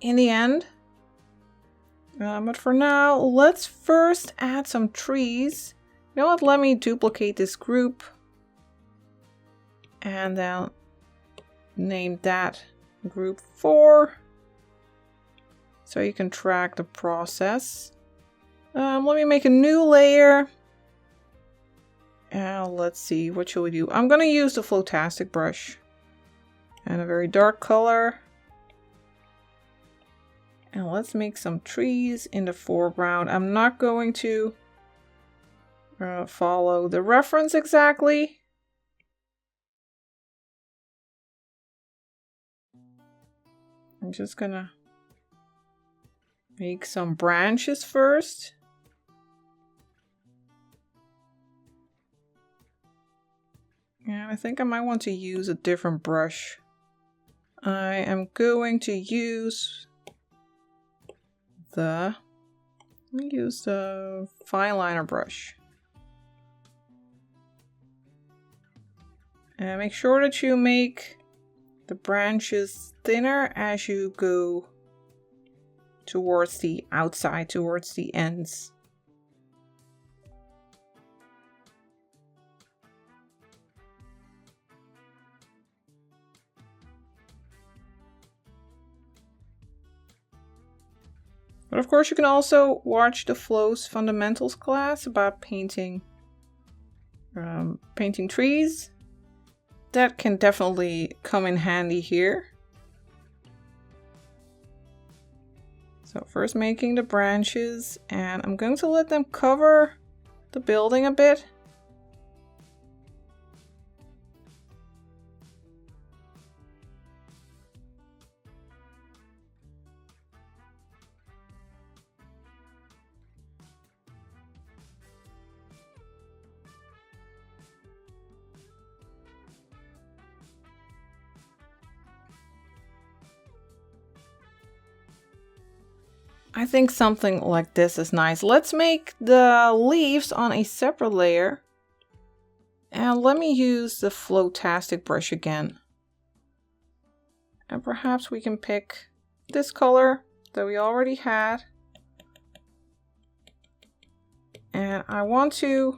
in the end. But for now, let's first add some trees. You know what? Let me duplicate this group and then name that group 4 so you can track the process. Let me make a new layer. And let's see, what should we do? I'm going to use the Flotastic brush and a very dark color. And let's make some trees in the foreground. I'm not going to follow the reference exactly. I'm just gonna make some branches first. And I think I might want to use a different brush. I am going to use the fine liner brush. And make sure that you make the branches thinner as you go towards the outside, towards the ends. But of course you can also watch the Flows Fundamentals class about painting trees. That can definitely come in handy here. So first making the branches, and I'm going to let them cover the building a bit. I think something like this is nice. Let's make the leaves on a separate layer. And let me use the Flotastic brush again. And perhaps we can pick this color that we already had. And I want to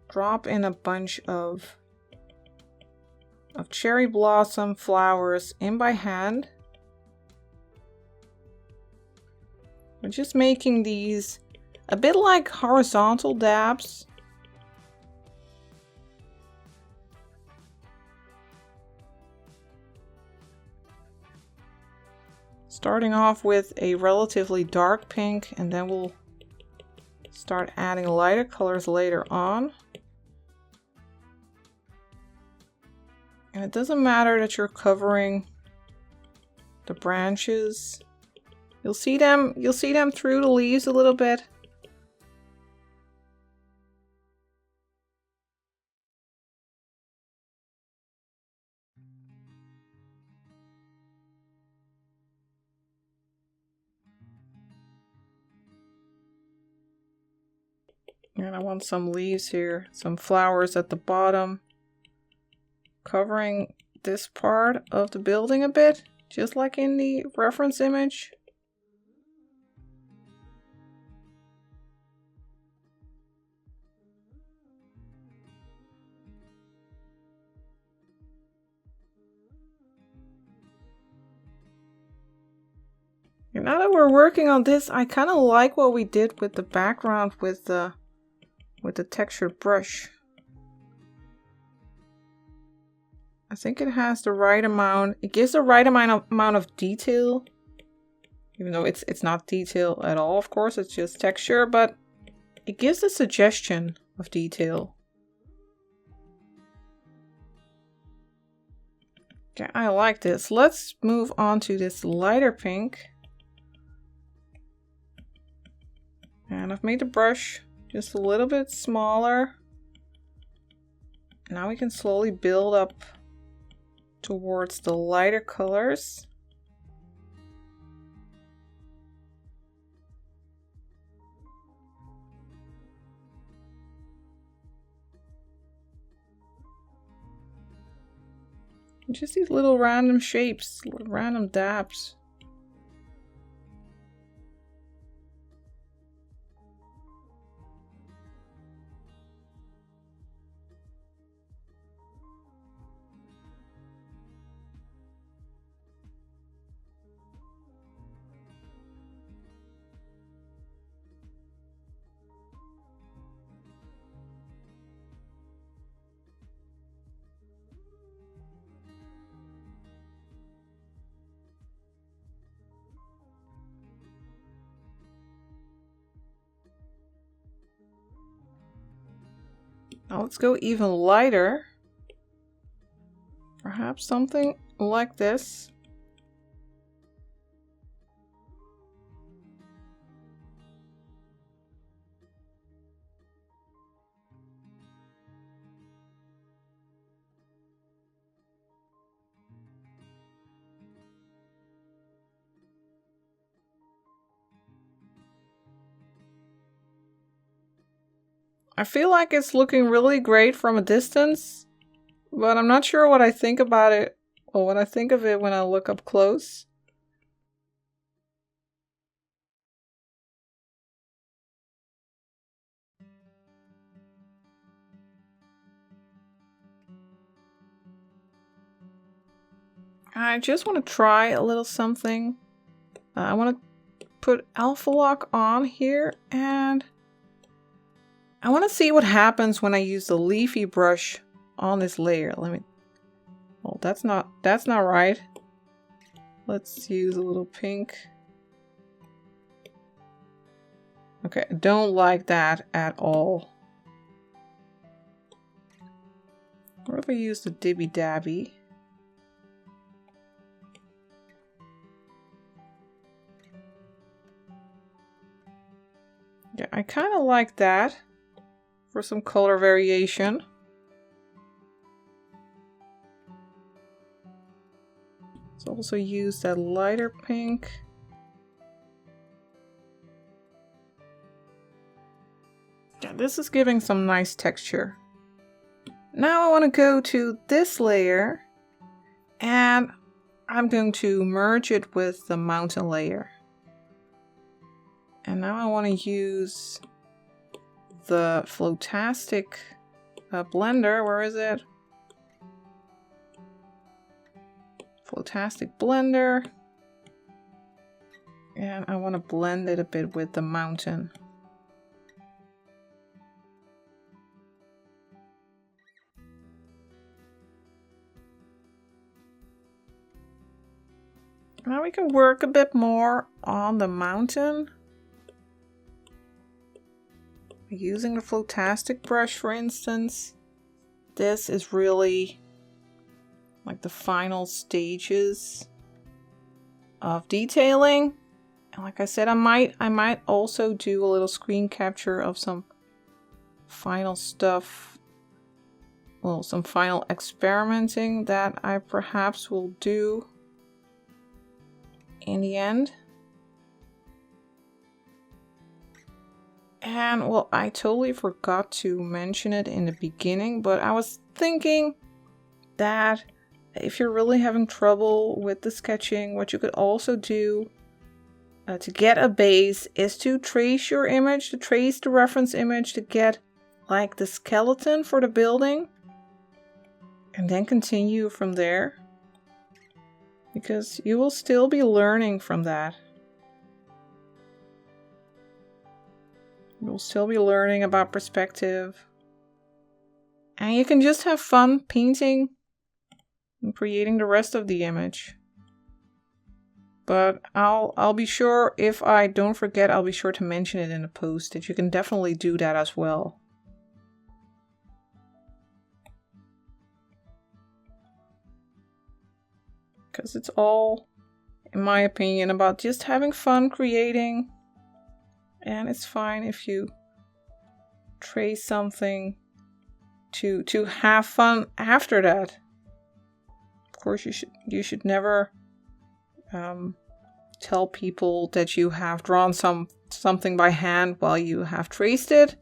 drop in a bunch of cherry blossom flowers in by hand. We're just making these a bit like horizontal dabs. Starting off with a relatively dark pink, and then we'll start adding lighter colors later on. And it doesn't matter that you're covering the branches. You'll see them through the leaves a little bit. And I want some leaves here, some flowers at the bottom, covering this part of the building a bit, just like in the reference image. And now that we're working on this, I kind of like what we did with the background with the textured brush. I think it has the right amount. It gives the right amount of detail, even though it's not detail at all. Of course, it's just texture, but it gives a suggestion of detail. Okay, I like this. Let's move on to this lighter pink. And I've made the brush just a little bit smaller. Now we can slowly build up towards the lighter colors. Just these little random shapes, little random dabs. Now let's go even lighter. Perhaps something like this. I feel like it's looking really great from a distance, but I'm not sure what I think about it or what I think of it when I look up close. I just want to try a little something. I want to put Alpha Lock on here, and I want to see what happens when I use the leafy brush on this layer. Oh, that's not right. Let's use a little pink. Okay, I don't like that at all. What if I use the Dibby Dabby? Yeah, I kind of like that for some color variation. Let's also use that lighter pink. Yeah, this is giving some nice texture. Now I want to go to this layer, and I'm going to merge it with the mountain layer. And now I want to use the Flotastic blender. Where is it? Flotastic blender. And I want to blend it a bit with the mountain. Now we can work a bit more on the mountain. Using the Flotastic brush, for instance, this is really like the final stages of detailing. And like I said, I might also do a little screen capture of some final stuff. Well, some final experimenting that I perhaps will do in the end. And well, I totally forgot to mention it in the beginning, but I was thinking that if you're really having trouble with the sketching, what you could also do to get a base is to trace your image, to trace the reference image to get like the skeleton for the building, and then continue from there, because you will still be learning from that. You'll still be learning about perspective. And you can just have fun painting and creating the rest of the image. But I'll be sure, if I don't forget, I'll be sure to mention it in a post that you can definitely do that as well. Because it's all, in my opinion, about just having fun creating. And it's fine if you trace something to have fun after that. Of course, you should never tell people that you have drawn something by hand while you have traced it.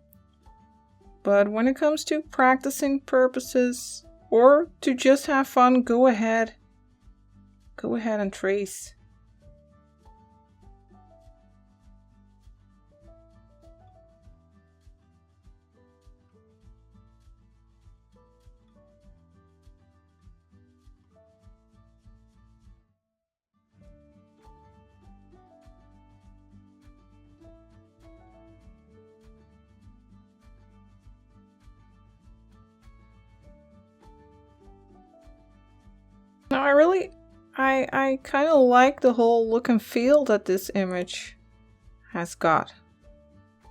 But when it comes to practicing purposes or to just have fun, go ahead and trace. Now I kind of like the whole look and feel that this image has got.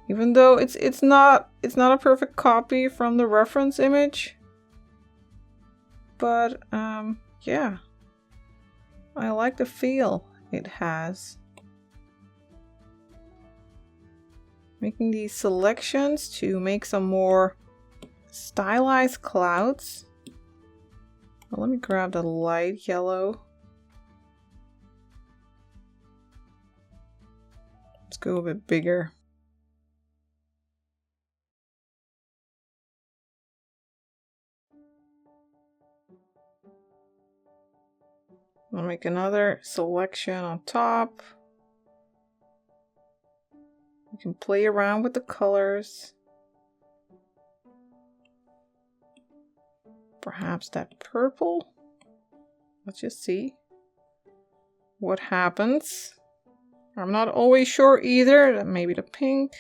Even though it's not a perfect copy from the reference image. But yeah. I like the feel it has. Making these selections to make some more stylized clouds. Well, let me grab the light yellow. Let's go a bit bigger. I'll make another selection on top. You can play around with the colors. Perhaps that purple. Let's just see what happens. I'm not always sure either. Maybe the pink.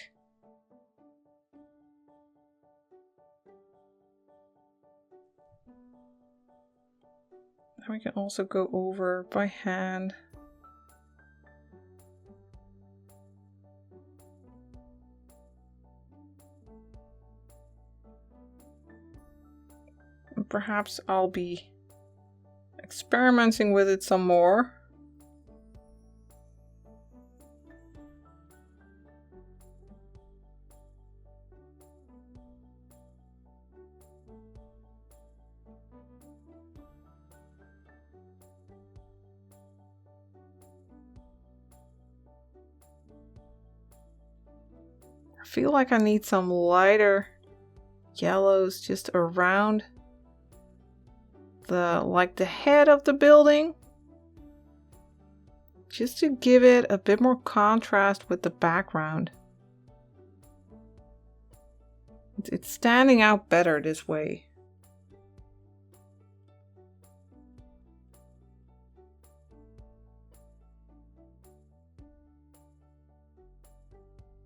And we can also go over by hand. And perhaps I'll be experimenting with it some more. I feel like I need some lighter yellows just around the head of the building, just to give it a bit more contrast with the background. It's standing out better this way.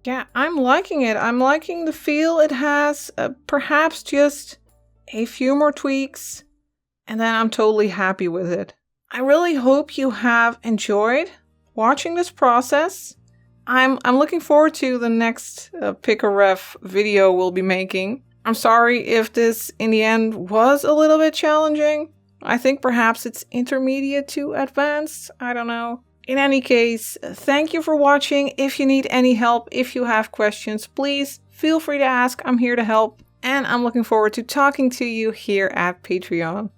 Yeah, I'm liking it. I'm liking the feel it has. Perhaps just a few more tweaks, and then I'm totally happy with it. I really hope you have enjoyed watching this process. I'm looking forward to the next pick a ref video we'll be making. I'm sorry if this in the end was a little bit challenging. I think perhaps it's intermediate to advanced. I don't know. In any case, thank you for watching. If you need any help, if you have questions, please feel free to ask. I'm here to help. And I'm looking forward to talking to you here at Patreon.